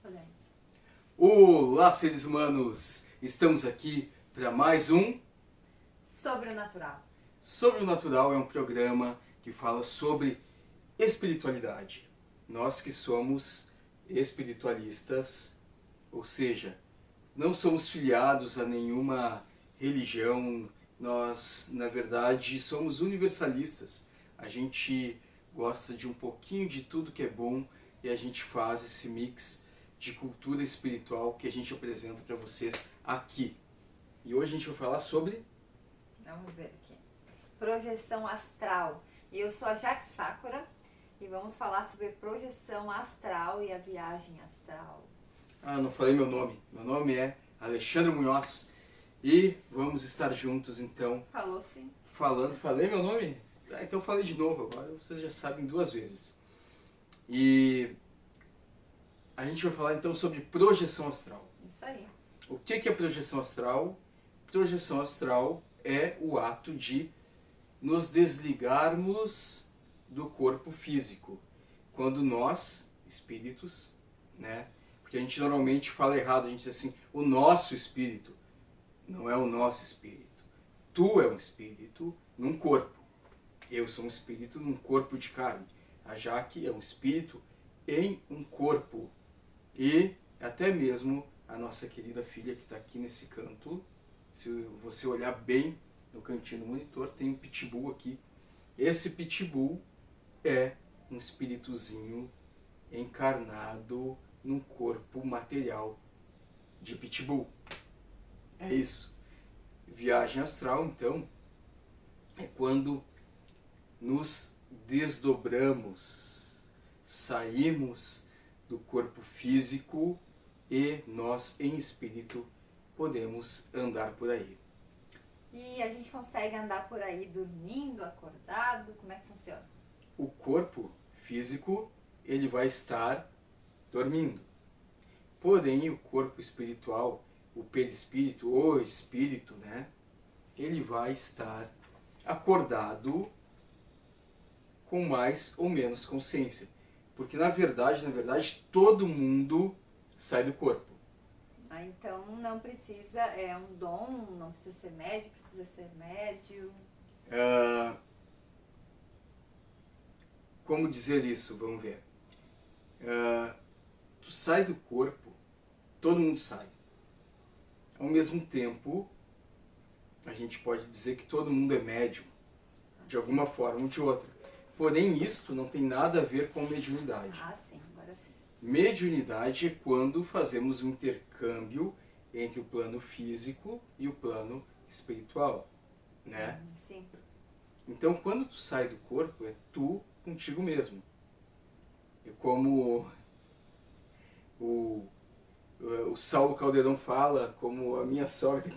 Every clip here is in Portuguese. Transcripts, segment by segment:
Podemos. Olá, seres humanos! Estamos aqui para mais um Sobrenatural. Sobre o Natural. É um programa que fala sobre espiritualidade. Nós que somos espiritualistas, ou seja, não somos filiados a nenhuma religião, nós, na verdade, somos universalistas. A gente gosta de um pouquinho de tudo que é bom e a gente faz esse mix de cultura espiritual que a gente apresenta para vocês aqui. E hoje a gente vai falar sobre... Vamos ver aqui. Projeção astral. E eu sou a Jaque Sakura e vamos falar sobre projeção astral e a viagem astral. Ah, não falei meu nome. Meu nome é Alexandre Munhoz e vamos estar juntos então. Falou sim. Falei meu nome? Ah, então falei de novo, agora vocês já sabem 2 vezes. E a gente vai falar então sobre projeção astral. Isso aí. O que é projeção astral? Projeção astral é o ato de nos desligarmos do corpo físico. Quando nós, espíritos, né? Porque a gente normalmente fala errado, a gente diz assim, o nosso espírito. Não é o nosso espírito. Tu é um espírito num corpo. Eu sou um espírito num corpo de carne. A Jaque é um espírito em um corpo. E até mesmo a nossa querida filha que está aqui nesse canto, se você olhar bem no cantinho do monitor, tem um pitbull aqui. Esse pitbull é um espíritozinho encarnado num corpo material de pitbull. É isso. Viagem astral, então, é quando nos desdobramos, saímos do corpo físico e nós, em espírito, podemos andar por aí. E a gente consegue andar por aí dormindo, acordado? Como é que funciona? O corpo físico, ele vai estar dormindo. Porém, o corpo espiritual, o perispírito, o espírito, né? Ele vai estar acordado com mais ou menos consciência. Porque na verdade, todo mundo sai do corpo. Ah, então não precisa, é um dom, não precisa ser médio, precisa ser médio. Como dizer isso? Vamos ver. Tu sai do corpo, todo mundo sai. Ao mesmo tempo, a gente pode dizer que todo mundo é médium, de alguma forma ou de outra. Porém, isto não tem nada a ver com mediunidade. Ah, sim, agora sim. Mediunidade é quando fazemos um intercâmbio entre o plano físico e o plano espiritual, né? Sim. Então, quando tu sai do corpo, é tu contigo mesmo. É como o Saulo Caldeirão fala, como a minha sogra,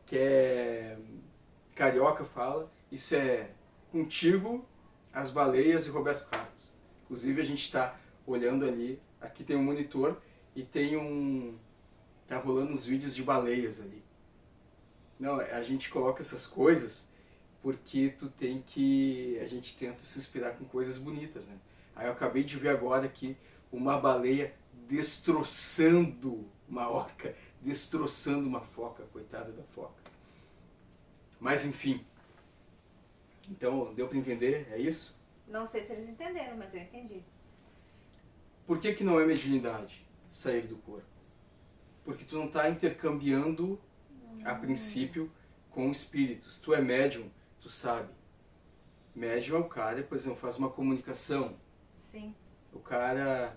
que é carioca, fala, isso é contigo, as baleias e Roberto Carlos. Inclusive, a gente está olhando ali, aqui tem um monitor e tem tá rolando uns vídeos de baleias ali. Não, a gente coloca essas coisas porque a gente tenta se inspirar com coisas bonitas, né? Aí eu acabei de ver agora aqui uma baleia destroçando uma orca, destroçando uma foca, coitada da foca. Mas enfim, então deu para entender, é isso? Não sei se eles entenderam, mas eu entendi. Por que não é mediunidade sair do corpo? Porque tu não está intercambiando, a princípio, com espíritos. Tu é médium, tu sabe. Médium é o cara, por exemplo, faz uma comunicação. Sim. O cara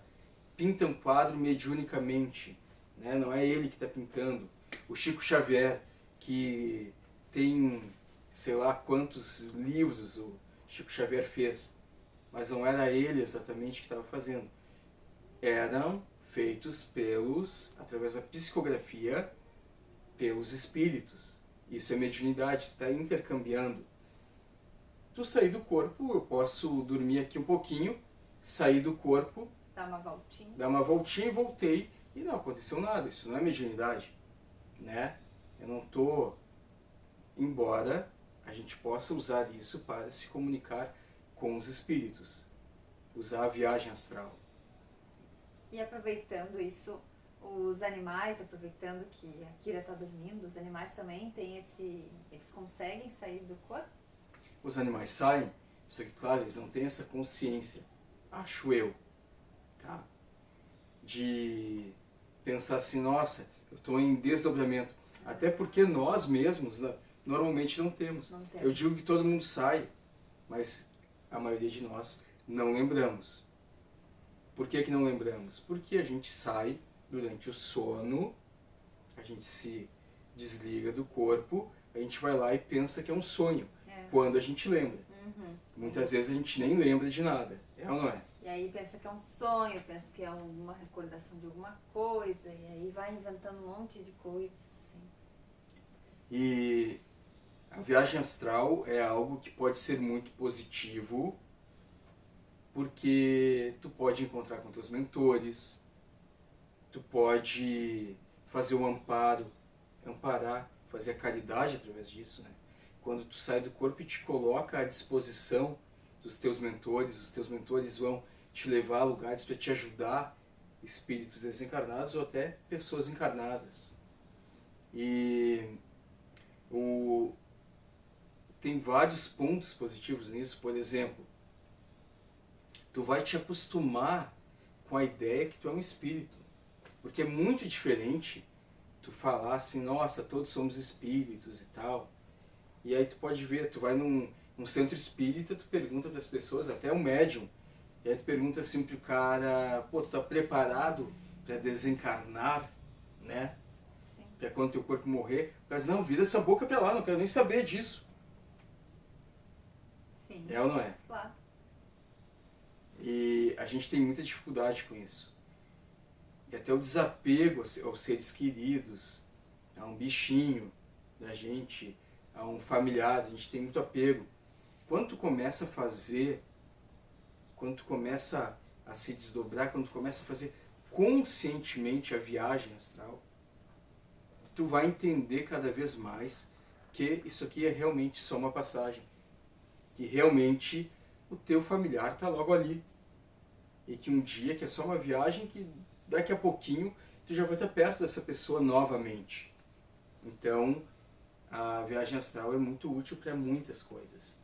pinta um quadro mediunicamente, né? Não é ele que está pintando. O Chico Xavier, que tem, sei lá quantos livros o Chico Xavier fez, mas não era ele exatamente que estava fazendo. Eram feitos através da psicografia, pelos espíritos. Isso é mediunidade, tu está intercambiando. Tu sair do corpo, eu posso dormir aqui um pouquinho, sair do corpo, Dar uma voltinha e voltei, e não aconteceu nada. Isso não é mediunidade, né? Eu não estou... Embora a gente possa usar isso para se comunicar com os espíritos. Usar a viagem astral. E E aproveitando isso, os animais, aproveitando que a Kira está dormindo, os animais também têm eles conseguem sair do corpo? Os animais saem, só que, claro, eles não têm essa consciência, acho eu, tá? De pensar assim, nossa, eu estou em desdobramento. Até porque nós mesmos, normalmente não temos. Não temos. Eu digo que todo mundo sai, mas a maioria de nós não lembramos. Por que que não lembramos? Porque a gente sai durante o sono, a gente se desliga do corpo, a gente vai lá e pensa que é um sonho, quando a gente lembra. Muitas vezes a gente nem lembra de nada, é ou não é? E aí pensa que é um sonho, pensa que é uma recordação de alguma coisa, e aí vai inventando um monte de coisas, assim. E a viagem astral é algo que pode ser muito positivo, porque tu pode encontrar com teus mentores, tu pode fazer o amparar, fazer a caridade através disso, né? Quando tu sai do corpo e te coloca à disposição dos teus mentores, os teus mentores vão te levar a lugares para te ajudar, espíritos desencarnados ou até pessoas encarnadas. E tem vários pontos positivos nisso. Por exemplo, tu vai te acostumar com a ideia que tu é um espírito, porque é muito diferente tu falar assim, nossa, todos somos espíritos e tal. E aí tu pode ver, tu vai num centro espírita, tu pergunta para as pessoas, até o médium, e aí tu pergunta assim pro cara, pô, tu tá preparado para desencarnar, né? Sim. Para quando teu corpo morrer? O cara diz, não, vira essa boca pra lá, não quero nem saber disso. Sim. É ou não é? Claro. E a gente tem muita dificuldade com isso. E até o desapego aos seres queridos, a um bichinho da gente, a um familiar, a gente tem muito apego. Quando tu começa a fazer, quando tu começa a se desdobrar, quando tu começa a fazer conscientemente a viagem astral, tu vai entender cada vez mais que isso aqui é realmente só uma passagem. Que realmente o teu familiar está logo ali. E que um dia, que é só uma viagem, que daqui a pouquinho tu já vai estar perto dessa pessoa novamente. Então, a viagem astral é muito útil para muitas coisas.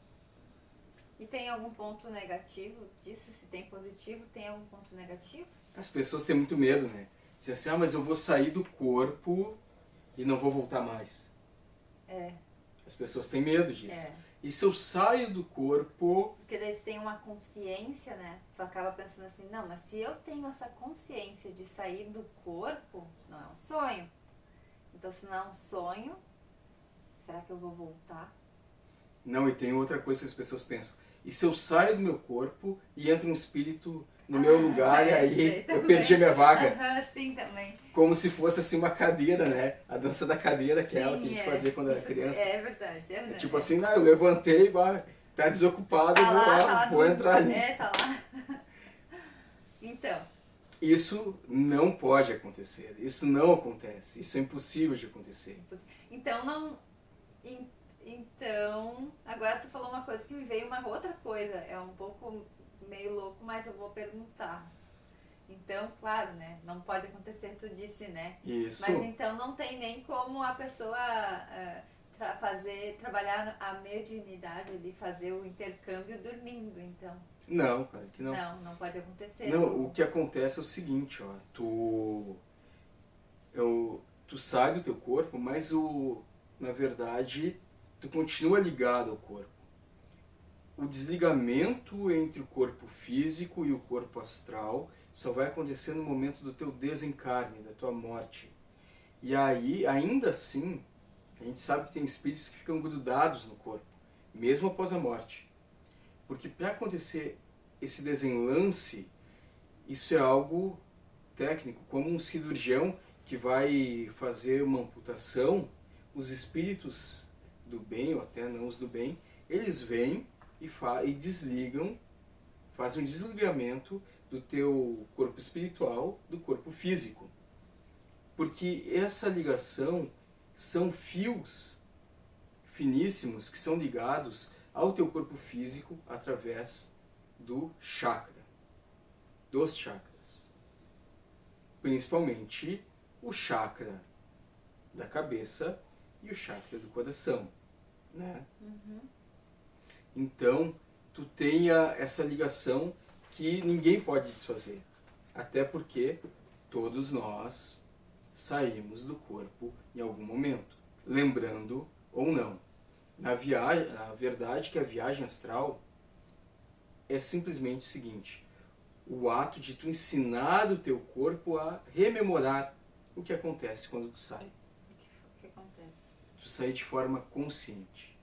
E tem algum ponto negativo disso? Se tem positivo, tem algum ponto negativo? As pessoas têm muito medo, né? Dizem assim, ah, mas eu vou sair do corpo e não vou voltar mais. As pessoas têm medo disso. E se eu saio do corpo... Porque daí tu tem uma consciência, né? Tu acaba pensando assim, não, mas se eu tenho essa consciência de sair do corpo, não é um sonho. Então, se não é um sonho, será que eu vou voltar? Não, e tem outra coisa que as pessoas pensam. E se eu saio do meu corpo e entra um espírito no meu lugar, e aí eu perdi a minha vaga? Sim, também. Como se fosse assim uma cadeira, né? A dança da cadeira, aquela Sim, que a gente fazia quando era criança. É verdade. É tipo assim, eu levantei, tá desocupado, eu vou lá, vou entrar ali. Tá lá. Então. Isso não pode acontecer. Isso não acontece. Isso é impossível de acontecer. Então, Então, agora tu falou uma coisa que me veio uma outra coisa. É um pouco meio louco, mas eu vou perguntar. Então, claro, né? Não pode acontecer, tu disse, né? Isso. Mas então não tem nem como a pessoa trabalhar a mediunidade ali, fazer o intercâmbio dormindo, então. Não, cara, que não. Não pode acontecer. Não, o que acontece é o seguinte, ó. Tu sai do teu corpo, mas na verdade, tu continua ligado ao corpo. O desligamento entre o corpo físico e o corpo astral só vai acontecer no momento do teu desencarne, da tua morte. E aí, ainda assim, a gente sabe que tem espíritos que ficam grudados no corpo, mesmo após a morte. Porque para acontecer esse desenlace, isso é algo técnico, como um cirurgião que vai fazer uma amputação, os espíritos do bem, ou até não os do bem, eles vêm e desligam, fazem um desligamento do teu corpo espiritual do corpo físico. Porque essa ligação são fios finíssimos que são ligados ao teu corpo físico através do chakra, dos chakras. principalmente o chakra da cabeça e o chakra do coração, né? Então, tu tenha essa ligação que ninguém pode desfazer. Até porque todos nós saímos do corpo em algum momento, lembrando ou não. Na verdade que a viagem astral é simplesmente o seguinte: o ato de tu ensinar o teu corpo a rememorar o que acontece quando tu sai. O que acontece? Tu sair de forma consciente.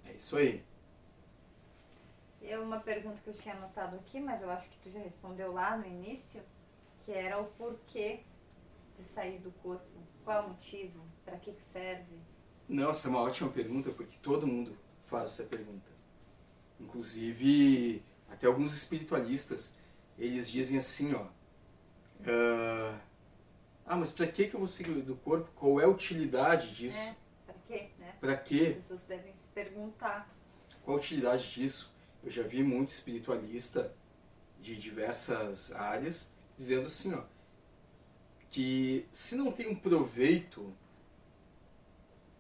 É isso aí. Uma pergunta que eu tinha anotado aqui, mas eu acho que tu já respondeu lá no início, que era o porquê de sair do corpo. Qual é o motivo? Para que serve? Nossa, é uma ótima pergunta, porque todo mundo faz essa pergunta. Inclusive, até alguns espiritualistas, eles dizem assim, ó... mas pra que eu vou sair do corpo? Qual é a utilidade disso? Pra quê, né? Pra quê? As pessoas devem se perguntar. Qual a utilidade disso? Eu já vi muito espiritualista de diversas áreas dizendo assim, ó, que se não tem um proveito,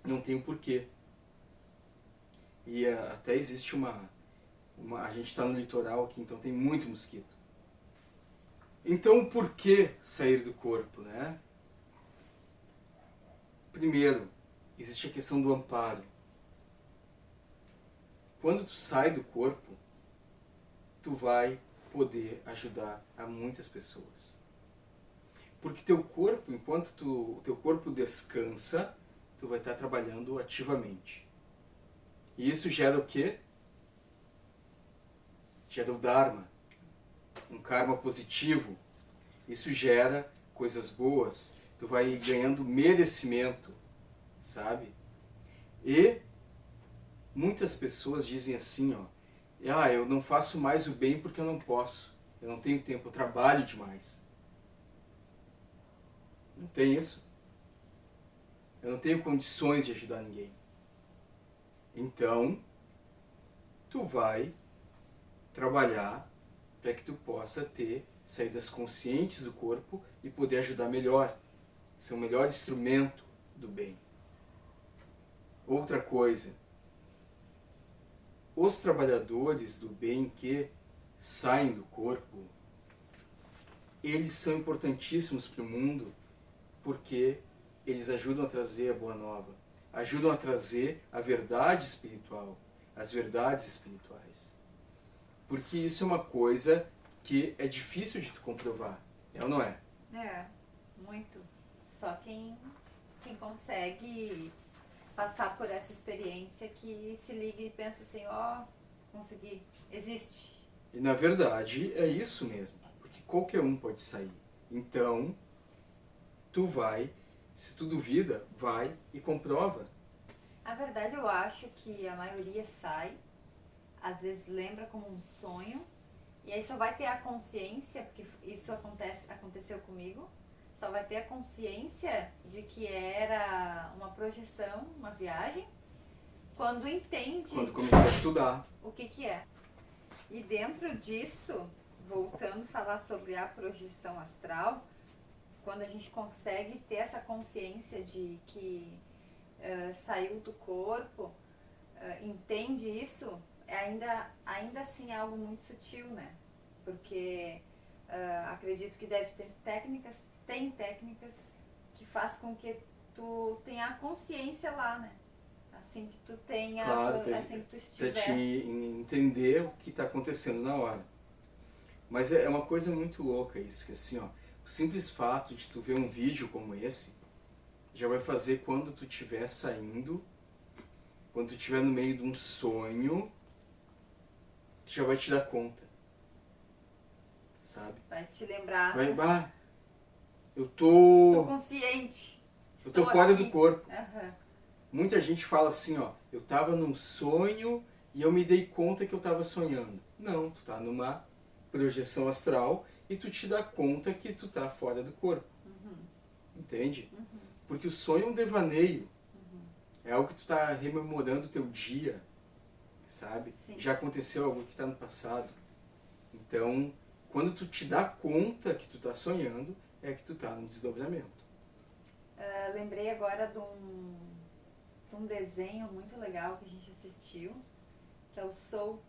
não tem um porquê. E até existe a gente está no litoral aqui, então tem muito mosquito. Então, por que sair do corpo, né? Primeiro, existe a questão do amparo. Quando tu sai do corpo, tu vai poder ajudar a muitas pessoas. Porque teu corpo, enquanto teu corpo descansa, tu vai estar trabalhando ativamente. E isso gera o quê? Gera o Dharma, um karma positivo. Isso gera coisas boas. Tu vai ganhando merecimento, sabe? E muitas pessoas dizem assim, ó, eu não faço mais o bem porque eu não posso. Eu não tenho tempo, eu trabalho demais. Não tem isso. Eu não tenho condições de ajudar ninguém. Então, tu vai trabalhar para que tu possa ter saídas conscientes do corpo e poder ajudar melhor. Ser o melhor instrumento do bem. Outra coisa, os trabalhadores do bem que saem do corpo, eles são importantíssimos para o mundo porque eles ajudam a trazer a boa nova, ajudam a trazer a verdade espiritual, as verdades espirituais. Porque isso é uma coisa que é difícil de tu comprovar, é ou não é? É, muito. Só quem consegue passar por essa experiência que se liga e pensa assim, consegui, existe. E na verdade é isso mesmo, porque qualquer um pode sair. Então, tu vai, se tu duvida, vai e comprova. Na verdade eu acho que a maioria sai, às vezes lembra como um sonho, e aí só vai ter a consciência, porque isso aconteceu comigo, só vai ter a consciência de que era uma projeção, uma viagem, quando entende... Quando começar a estudar. O que é. E dentro disso, voltando a falar sobre a projeção astral, quando a gente consegue ter essa consciência de que saiu do corpo, entende isso, ainda assim é algo muito sutil, né? Porque acredito que deve ter técnicas que faz com que tu tenha a consciência lá, né? Assim que tu tenha, claro, assim que tu estiver... Para te entender o que está acontecendo na hora. Mas é uma coisa muito louca isso, que assim, ó, o simples fato de tu ver um vídeo como esse, já vai fazer quando tu estiver saindo, quando tu estiver no meio de um sonho, tu já vai te dar conta. Sabe? Vai te lembrar. Eu tô consciente. Eu tô fora do corpo. Uhum. Muita gente fala assim, ó, eu tava num sonho e eu me dei conta que eu tava sonhando. Não, tu tá numa projeção astral e tu te dá conta que tu tá fora do corpo. Uhum. Entende? Uhum. Porque o sonho é um devaneio. Uhum. É algo que tu tá rememorando o teu dia, sabe? Sim. Já aconteceu algo que tá no passado. Então, quando tu te dá conta que tu tá sonhando, é que tu tá no desdobramento. Lembrei agora de um desenho muito legal que a gente assistiu, que é o Soul.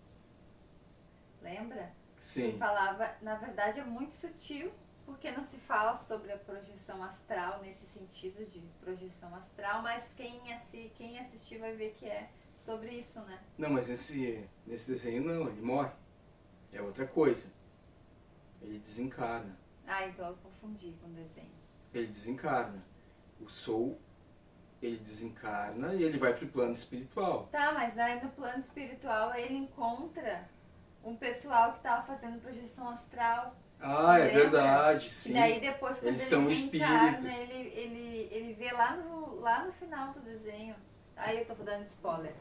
Lembra? Sim. Que falava, na verdade é muito sutil, porque não se fala sobre a projeção astral nesse sentido de projeção astral, mas quem assistir vai ver que é sobre isso, né? Não, mas nesse desenho não, ele morre. É outra coisa. Ele desencarna. Ah, então eu confundi com o desenho. Ele desencarna. O Soul, ele desencarna e ele vai pro plano espiritual. Tá, mas aí no plano espiritual ele encontra um pessoal que tava fazendo projeção astral. Ah, é lembra? verdade, sim. E daí depois quando Eles ele são reencarna, espíritos. ele vê lá no final do desenho. Aí eu tô dando spoiler.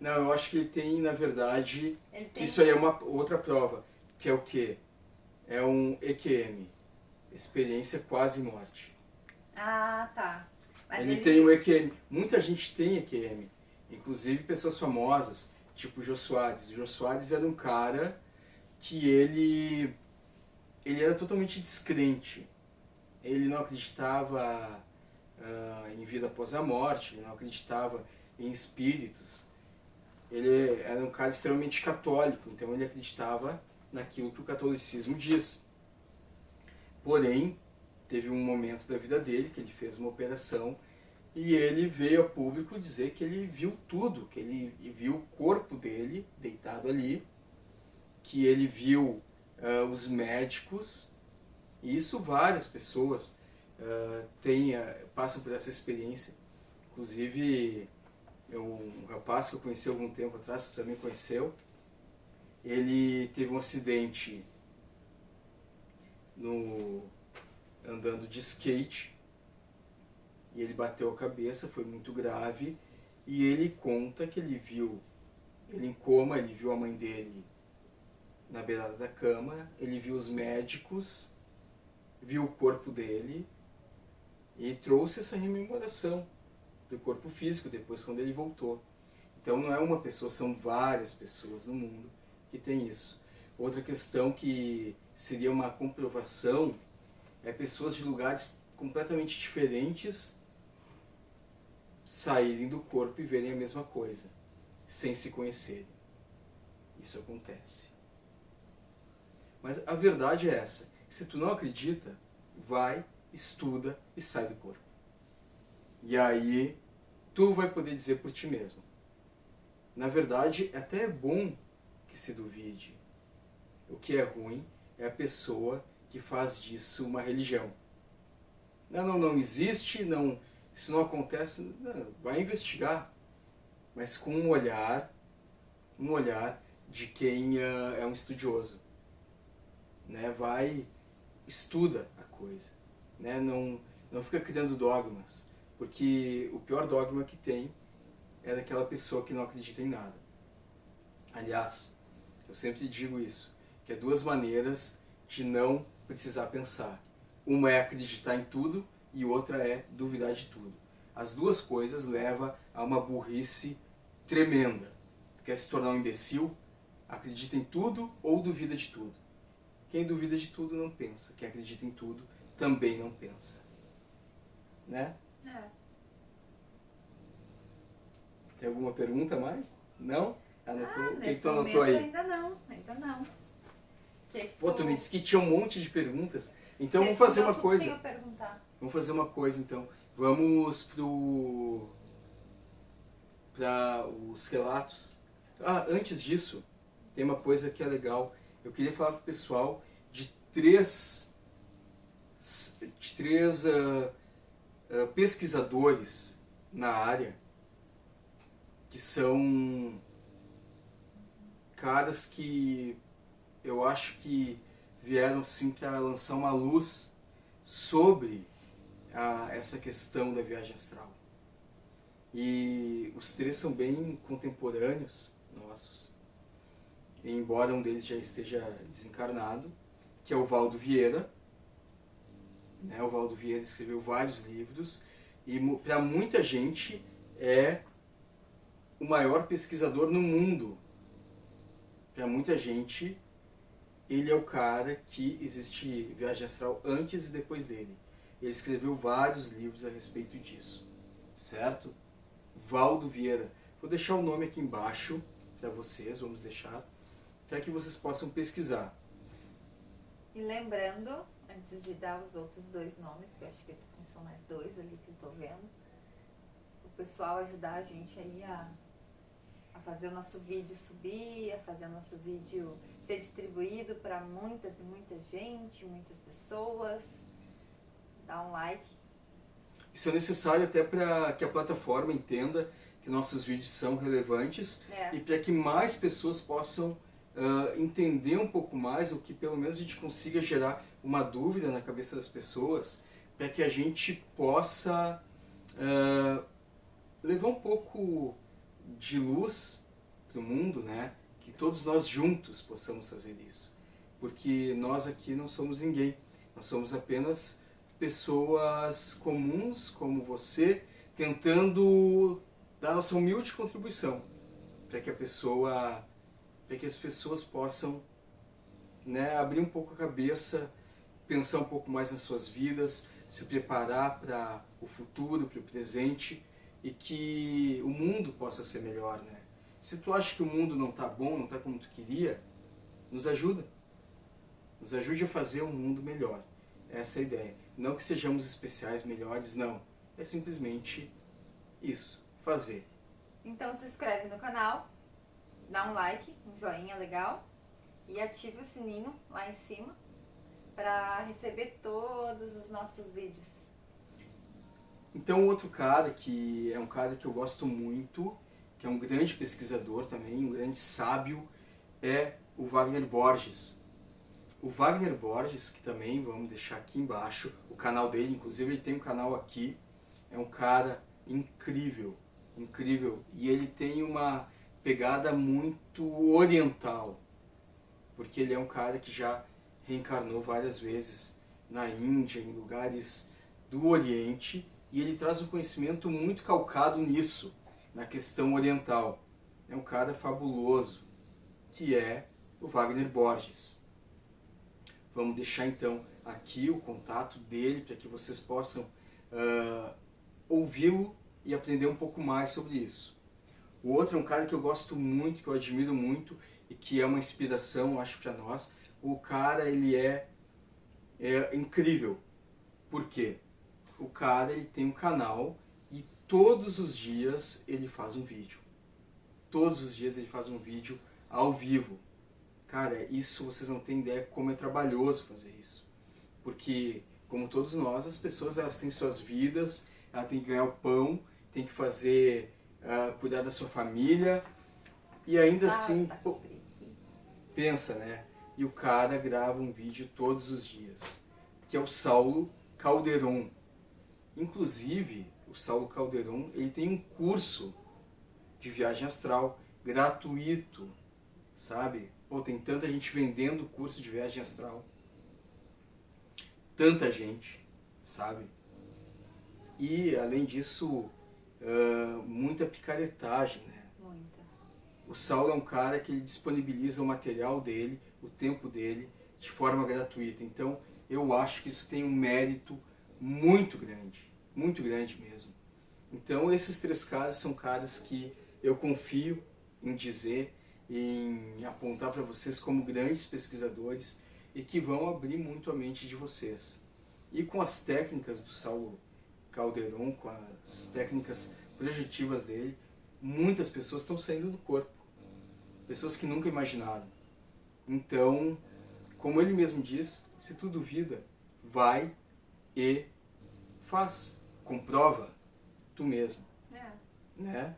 Não, eu acho que ele tem, na verdade, Ele tem... isso aí é uma outra prova, que é o quê? É um EQM, experiência quase morte. Ah, tá. Mas Ele tem o EQM. Muita gente tem EQM, inclusive pessoas famosas, tipo o Jô Soares. O Jô Soares era um cara que ele era totalmente descrente. Ele não acreditava em vida após a morte, ele não acreditava em espíritos. Ele era um cara extremamente católico, então ele acreditava naquilo que o catolicismo diz. Porém, teve um momento da vida dele que ele fez uma operação e ele veio a público dizer que ele viu tudo, que ele viu o corpo dele deitado ali, que ele viu os médicos, e isso várias pessoas passam por essa experiência. Inclusive, um rapaz que eu conheci algum tempo atrás, que também conheceu, ele teve um acidente andando de skate, e ele bateu a cabeça, foi muito grave, e ele conta que ele em coma, ele viu a mãe dele na beirada da cama, ele viu os médicos, viu o corpo dele, e trouxe essa rememoração do corpo físico depois quando ele voltou. Então não é uma pessoa, são várias pessoas no mundo que tem isso. Outra questão que seria uma comprovação é pessoas de lugares completamente diferentes saírem do corpo e verem a mesma coisa, sem se conhecerem. Isso acontece. Mas a verdade é essa. Se tu não acredita, vai, estuda e sai do corpo. E aí tu vai poder dizer por ti mesmo. Na verdade, até é bom que se duvide. O que é ruim é a pessoa que faz disso uma religião. Não existe, isso não acontece. Não, vai investigar, mas com um olhar de quem é um estudioso. Né? Vai, estuda a coisa. Né? Não fica criando dogmas, porque o pior dogma que tem é daquela pessoa que não acredita em nada. Aliás, eu sempre digo isso, que há duas maneiras de não precisar pensar. Uma é acreditar em tudo e outra é duvidar de tudo. As duas coisas levam a uma burrice tremenda. Quer se tornar um imbecil? Acredita em tudo ou duvida de tudo. Quem duvida de tudo não pensa. Quem acredita em tudo também não pensa. Né? É. Tem alguma pergunta mais? Não? Anotou? O que Nesse tu anotou momento aí? ainda não. Pô, tu me disse que tinha um monte de perguntas. Então vamos fazer uma coisa. Sem eu perguntar. Vamos fazer uma coisa então. Vamos para os relatos. Antes disso, tem uma coisa que é legal. Eu queria falar pro pessoal de três pesquisadores na área que são caras que eu acho que vieram sim para lançar uma luz sobre essa questão da viagem astral. E os três são bem contemporâneos nossos, embora um deles já esteja desencarnado, que é o Valdo Vieira. Né? O Valdo Vieira escreveu vários livros e para muita gente é o maior pesquisador no mundo. Para muita gente ele é o cara que existe viagem astral antes e depois dele. Ele escreveu vários livros a respeito disso, certo? Valdo Vieira. Vou deixar o nome aqui embaixo para vocês, vamos deixar, para que vocês possam pesquisar. E lembrando, antes de dar os outros dois nomes, que eu acho que são mais dois ali que eu tô vendo, o pessoal ajudar a gente aí a fazer o nosso vídeo subir, a fazer o nosso vídeo ser distribuído para muitas e muita gente, muitas pessoas. Dá um like. Isso é necessário até para que a plataforma entenda que nossos vídeos são relevantes e para que mais pessoas possam entender um pouco mais, ou que pelo menos a gente consiga gerar uma dúvida na cabeça das pessoas, para que a gente possa levar um pouco de luz para o mundo, né? Que todos nós juntos possamos fazer isso. Porque nós aqui não somos ninguém, nós somos apenas pessoas comuns como você, tentando dar nossa humilde contribuição para que as pessoas possam, né, abrir um pouco a cabeça, pensar um pouco mais nas suas vidas, se preparar para o futuro, para o presente, e que o mundo possa ser melhor, né? Se tu acha que o mundo não está bom, não está como tu queria, nos ajuda. Nos ajude a fazer um mundo melhor. Essa é a ideia. Não que sejamos especiais, melhores, não. É simplesmente isso, fazer. Então se inscreve no canal, dá um like, um joinha legal e ative o sininho lá em cima para receber todos os nossos vídeos. Então outro cara que é um cara que eu gosto muito, que é um grande pesquisador também, um grande sábio, é o Wagner Borges. O Wagner Borges, que também vamos deixar aqui embaixo, o canal dele, inclusive ele tem um canal aqui, é um cara incrível, incrível, e ele tem uma pegada muito oriental, porque ele é um cara que já reencarnou várias vezes na Índia, em lugares do Oriente, e ele traz um conhecimento muito calcado nisso, na questão oriental. É um cara fabuloso, que é o Wagner Borges. Vamos deixar então aqui o contato dele para que vocês possam ouvi-lo e aprender um pouco mais sobre isso. O outro é um cara que eu gosto muito, que eu admiro muito e que é uma inspiração, acho, para nós. O cara, ele é incrível. Por quê? O cara, ele tem um canal e todos os dias ele faz um vídeo. Todos os dias ele faz um vídeo ao vivo. Cara, isso vocês não têm ideia como é trabalhoso fazer isso. Porque, como todos nós, as pessoas elas têm suas vidas, elas têm que ganhar o pão, têm que fazer, cuidar da sua família. E ainda assim, pô, pensa, né? E o cara grava um vídeo todos os dias, que é o Saulo Calderon. Inclusive, o Saulo Calderon, ele tem um curso de viagem astral gratuito, sabe? Pô, tem tanta gente vendendo curso de viagem astral. Tanta gente, sabe? E, além disso, muita picaretagem, né? Muita. O Saulo é um cara que ele disponibiliza o material dele, o tempo dele, de forma gratuita. Então, eu acho que isso tem um mérito muito grande mesmo. Então, esses três caras são caras que eu confio em dizer, em apontar para vocês como grandes pesquisadores e que vão abrir muito a mente de vocês. E com as técnicas do Saulo Calderon, com as técnicas projetivas dele, muitas pessoas estão saindo do corpo. Pessoas que nunca imaginaram. Então, como ele mesmo diz, se tu duvida, vai e faz. Comprova tu mesmo. Né?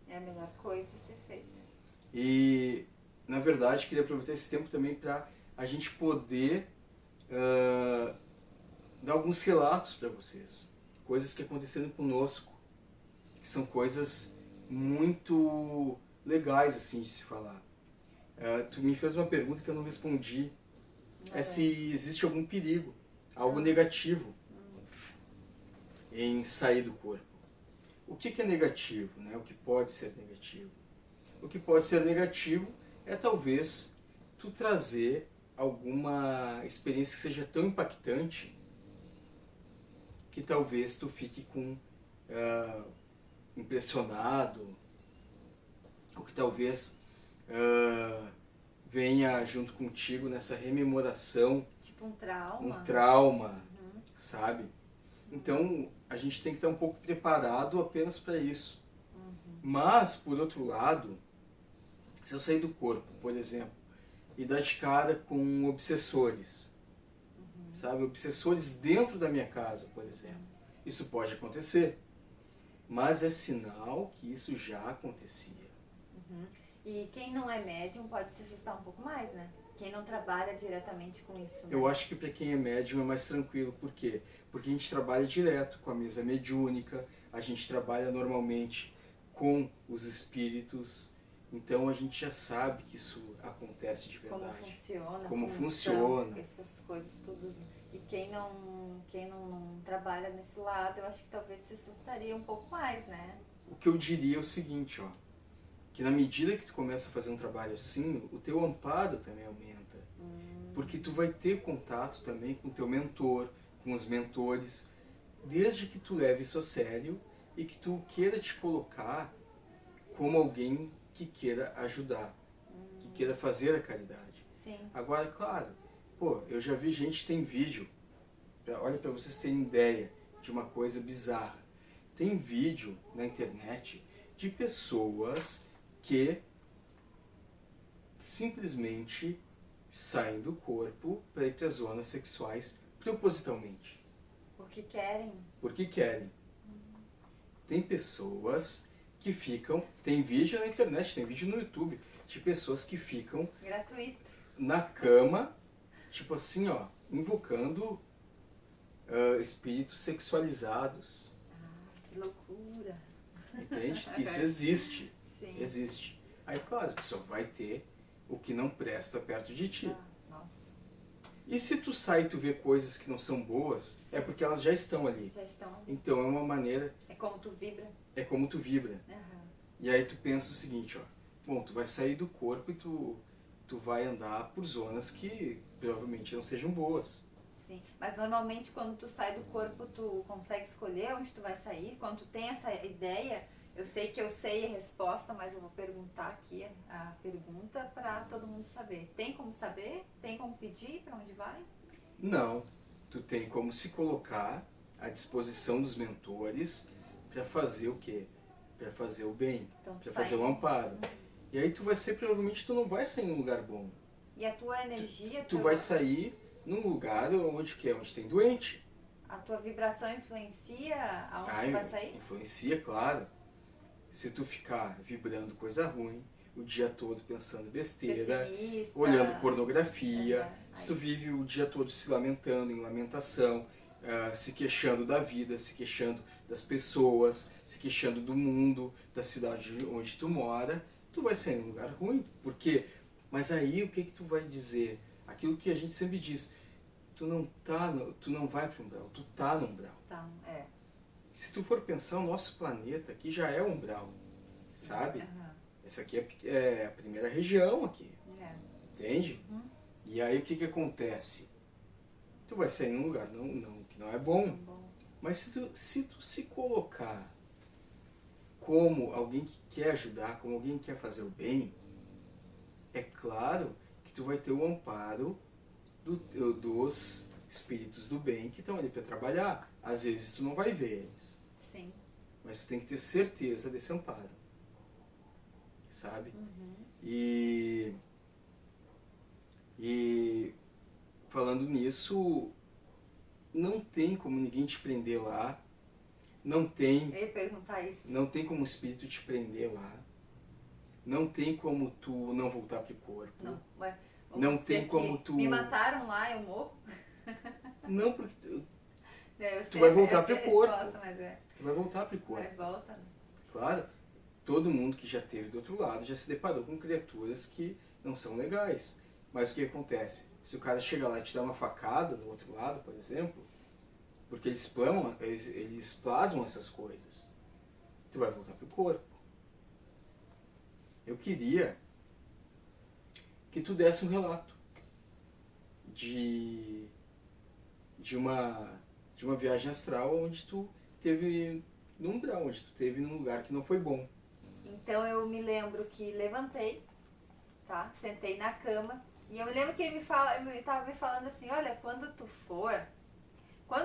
É a melhor coisa a ser feita. E, na verdade, queria aproveitar esse tempo também para a gente poder dar alguns relatos para vocês. Coisas que aconteceram conosco, que são coisas muito legais assim de se falar. Tu me fez uma pergunta que eu não respondi. É se existe algum perigo, algo negativo em sair do corpo. O que é negativo, né? O que pode ser negativo? O que pode ser negativo é talvez tu trazer alguma experiência que seja tão impactante que talvez tu fique impressionado, ou que talvez venha junto contigo nessa rememoração, Tipo um trauma. um trauma, sabe? Então a gente tem que estar um pouco preparado apenas para isso. Mas, por outro lado, se eu sair do corpo, por exemplo, e dar de cara com obsessores, sabe? Obsessores dentro da minha casa, por exemplo. Isso pode acontecer, mas é sinal que isso já acontecia. E quem não é médium pode se assustar um pouco mais, né? Quem não trabalha diretamente com isso, né? Eu acho que para quem é médium é mais tranquilo. Por quê? Porque a gente trabalha direto com a mesa mediúnica, a gente trabalha normalmente com os espíritos, então a gente já sabe que isso acontece de verdade. Como funciona, como função, funciona. essas coisas tudo. E quem não trabalha nesse lado, eu acho que talvez se assustaria um pouco mais, né? O que eu diria é o seguinte, ó, que na medida que tu começa a fazer um trabalho assim, o teu amparo também aumenta. Porque tu vai ter contato também com o teu mentor, com os mentores, desde que tu leve isso a sério e que tu queira te colocar como alguém que queira ajudar, que queira fazer a caridade. Sim. Agora, claro, eu já vi gente que tem vídeo, olha para vocês terem ideia de uma coisa bizarra. Tem vídeo na internet de pessoas que simplesmente saem do corpo para ir para as zonas sexuais propositalmente. Porque querem. Porque querem. Tem pessoas que ficam... Tem vídeo na internet, tem vídeo no YouTube, de pessoas que ficam... Gratuito. Na cama, tipo assim, ó, invocando espíritos sexualizados. Que loucura. Entende? Isso existe. Sim. Existe. Aí, claro, tu só vai ter o que não presta perto de ti. Nossa. E se tu sai e tu vê coisas que não são boas, é porque elas já estão ali. Já estão ali. Então é uma maneira... É como tu vibra. É como tu vibra. E aí tu pensa o seguinte, ó. Bom, tu vai sair do corpo e tu vai andar por zonas que provavelmente não sejam boas. Sim, mas normalmente quando tu sai do corpo, tu consegue escolher onde tu vai sair. Quando tu tem essa ideia, eu sei que eu sei a resposta, mas eu vou perguntar aqui a pergunta para todo mundo saber. Tem como saber? Tem como pedir para onde vai? Não. Tu tem como se colocar à disposição dos mentores para fazer o quê? Para fazer o bem, Então, para fazer o amparo. E aí tu vai ser, provavelmente tu não vai sair num lugar bom. E a tua energia... Tu vai sair num lugar onde tem doente. A tua vibração influencia aonde tu vai sair? Influencia, claro. Se tu ficar vibrando coisa ruim, o dia todo pensando besteira, pessimista, olhando pornografia, se tu vive o dia todo se lamentando, em lamentação, se queixando da vida, se queixando das pessoas, se queixando do mundo, da cidade onde tu mora, tu vai sair num lugar ruim. Por quê? Mas aí o que tu vai dizer? Aquilo que a gente sempre diz, tu não vai para o umbral, tu tá no umbral. Tá, é. Se tu for pensar, o nosso planeta aqui já é umbral, sabe? Essa aqui é a primeira região aqui, entende? E aí o que acontece? Tu vai sair num lugar que não é bom, mas se tu se colocar como alguém que quer ajudar, como alguém que quer fazer o bem, é claro que tu vai ter o amparo dos espíritos do bem que estão ali para trabalhar. Às vezes tu não vai ver eles. Sim. Mas tu tem que ter certeza desse amparo. Sabe? E falando nisso, não tem como ninguém te prender lá. Não tem. Eu ia perguntar isso. Não tem como o espírito te prender lá. Não tem como tu não voltar pro corpo. Não, mas não tem como tu... Me mataram lá, eu morro? Não, porque tu vai voltar pro corpo. Mas Tu vai voltar pro corpo. Vai, volta. Claro. Todo mundo que já esteve do outro lado já se deparou com criaturas que não são legais. Mas o que acontece? Se o cara chega lá e te dá uma facada do outro lado, por exemplo, porque eles plasmam essas coisas, tu vai voltar pro corpo. Eu queria que tu desse um relato de uma viagem astral onde tu teve num umbral, onde tu teve num lugar que não foi bom. Então eu me lembro que levantei, tá? Sentei na cama e eu me lembro que ele estava me falando assim, olha, quando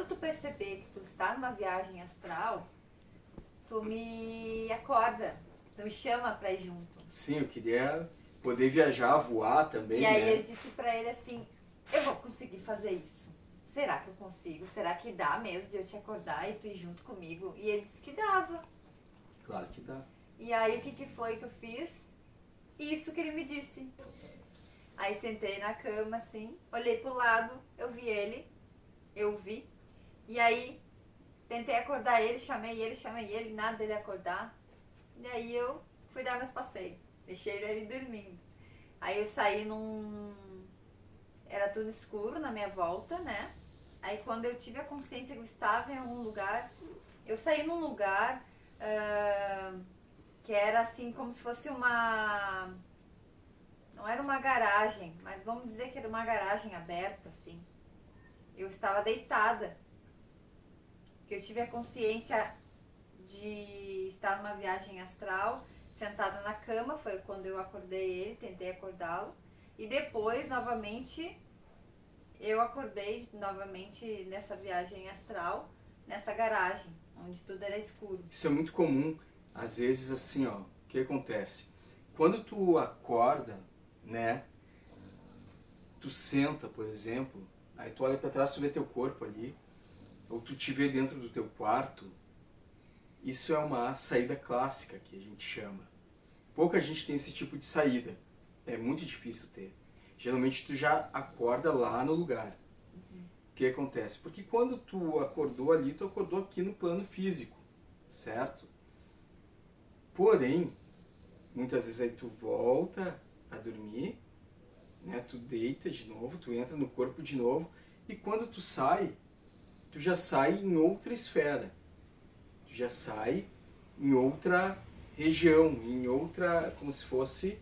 tu perceber que tu está numa viagem astral, tu me acorda, tu me chama pra ir junto. Sim, eu queria poder viajar, voar também, E aí né? eu disse pra ele assim, eu vou conseguir fazer isso. Será que eu consigo? Será que dá mesmo de eu te acordar e tu ir junto comigo? E ele disse que dava. Claro que dá. E aí o que foi que eu fiz? Isso que ele me disse. Aí sentei na cama assim, olhei pro lado, eu vi. E aí tentei acordar ele, chamei ele, nada dele acordar. E aí eu fui dar meus passeios, deixei ele ali dormindo. Aí eu saí era tudo escuro na minha volta, né? Aí quando eu tive a consciência que eu estava em algum lugar, eu saí num lugar que era assim como se fosse não era uma garagem, mas vamos dizer que era uma garagem aberta, assim. Eu estava deitada, porque eu tive a consciência de estar numa viagem astral, sentada na cama, foi quando eu acordei ele, tentei acordá-lo. E depois, novamente, eu acordei novamente nessa viagem astral, nessa garagem, onde tudo era escuro. Isso é muito comum, às vezes assim, ó, o que acontece? Quando tu acorda, né, tu senta, por exemplo, aí tu olha para trás, tu vê teu corpo ali, ou tu te vê dentro do teu quarto, isso é uma saída clássica que a gente chama. Pouca gente tem esse tipo de saída, é muito difícil ter. Geralmente tu já acorda lá no lugar. O que acontece? Porque quando tu acordou ali, tu acordou aqui no plano físico, certo? Porém, muitas vezes aí tu volta a dormir, né? Tu deita de novo, tu entra no corpo de novo, e quando tu sai, tu já sai em outra esfera. Tu já sai em outra região, em outra, como se fosse,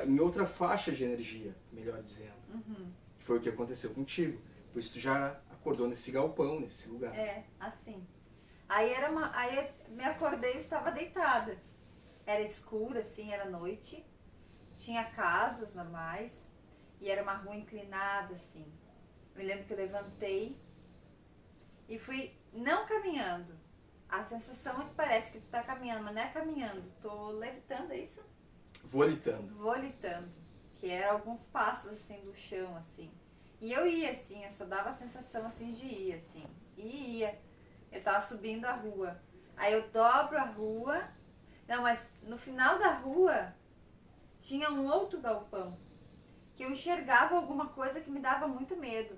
em outra faixa de energia, melhor dizendo. Foi o que aconteceu contigo. Por isso tu já acordou nesse galpão, nesse lugar. É, assim. Aí eu me acordei e estava deitada. Era escuro, assim, era noite. Tinha casas normais. E era uma rua inclinada, assim. Eu lembro que eu levantei e fui, não caminhando. A sensação é que parece que tu tá caminhando, mas não é caminhando. Tô levitando, é isso? Volitando. Que era alguns passos, assim, do chão, assim. E eu ia, assim, eu só dava a sensação, assim, de ir, assim. E ia. Eu tava subindo a rua. Aí eu dobro a rua. Não, mas no final da rua tinha um outro galpão. Que eu enxergava alguma coisa que me dava muito medo.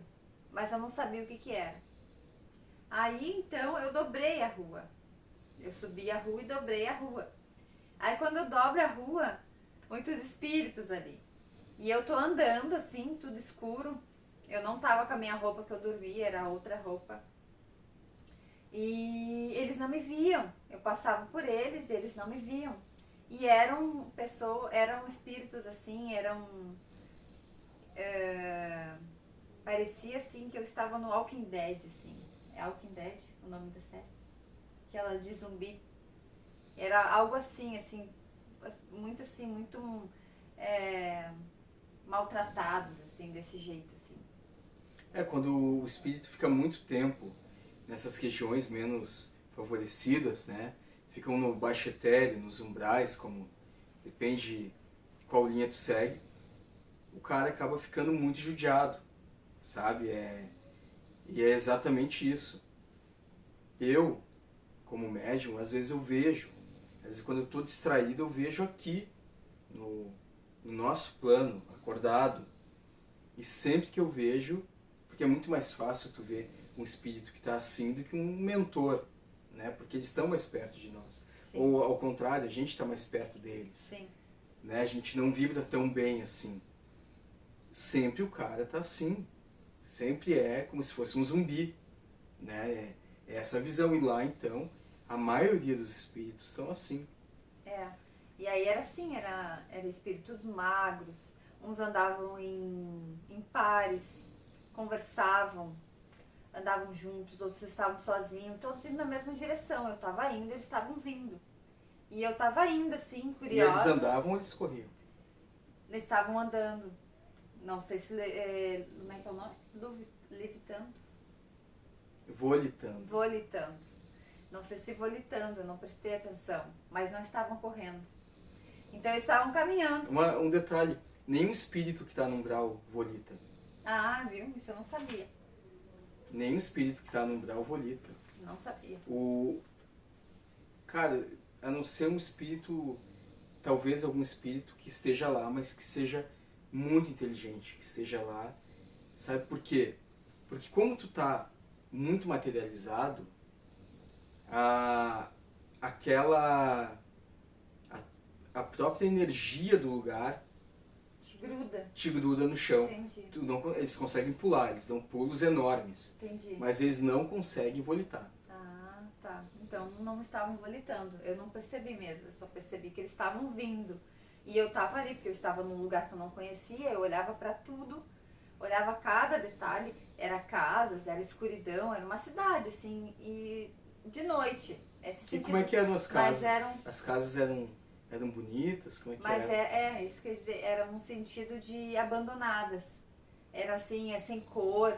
Mas eu não sabia o que era. Aí, então, eu dobrei a rua. Eu subi a rua e dobrei a rua. Aí, quando eu dobro a rua, muitos espíritos ali. E eu tô andando, assim, tudo escuro. Eu não tava com a minha roupa que eu dormi, era outra roupa. E eles não me viam. Eu passava por eles e eles não me viam. E eram espíritos assim, parecia assim que eu estava no Walking Dead, assim. É Walking Dead o nome da série? Aquela de zumbi. Era algo assim, muito maltratados, assim, desse jeito, assim. Quando o espírito fica muito tempo nessas regiões menos favorecidas, né? Ficam no baixo etéreo, nos umbrais, como depende de qual linha tu segue, o cara acaba ficando muito judiado, sabe? E é exatamente isso. Eu, como médium, às vezes eu vejo, às vezes quando eu estou distraído, eu vejo aqui, no nosso plano, acordado. E sempre que eu vejo, porque é muito mais fácil tu ver um espírito que está assim do que um mentor, né? Porque eles estão mais perto de nós. Sim. Ou ao contrário, a gente está mais perto deles. Sim. Né? A gente não vibra tão bem assim. Sempre o cara está assim. Sempre é como se fosse um zumbi. Né? É essa visão. E lá, então, a maioria dos espíritos estão assim. E aí era assim, era espíritos magros, uns andavam em pares, conversavam, andavam juntos, outros estavam sozinhos, todos indo na mesma direção. Eu estava indo, eles estavam vindo. E eu estava indo assim, E eles curiosa. andavam ou eles corriam? Eles estavam andando. Não sei se... como é que é o nome? Levitando? Volitando. Volitando. Não sei se volitando, eu não prestei atenção. Mas não estavam correndo. Então eles estavam caminhando. Um detalhe, nenhum espírito que está no umbral volita. Ah, viu? Isso eu não sabia. Nenhum espírito que está no umbral volita. Não sabia. Cara, a não ser um espírito, talvez algum espírito que esteja lá, mas que seja muito inteligente, que esteja lá. Sabe por quê? Porque como tu tá muito materializado, a própria energia do lugar Te gruda. No chão. Entendi. Eles conseguem pular, eles dão pulos enormes, Entendi. mas eles não conseguem volitar. Ah, tá. Então não estavam volitando. Eu não percebi mesmo, eu só percebi que eles estavam vindo. E eu tava ali, porque eu estava num lugar que eu não conhecia, eu olhava pra tudo, olhava cada detalhe, era casas, era escuridão, era uma cidade, assim, e de noite. E como é que eram as casas? Mas as casas eram bonitas? Como é que Mas era? isso quer dizer, era um sentido de abandonadas. Era assim, é sem cor.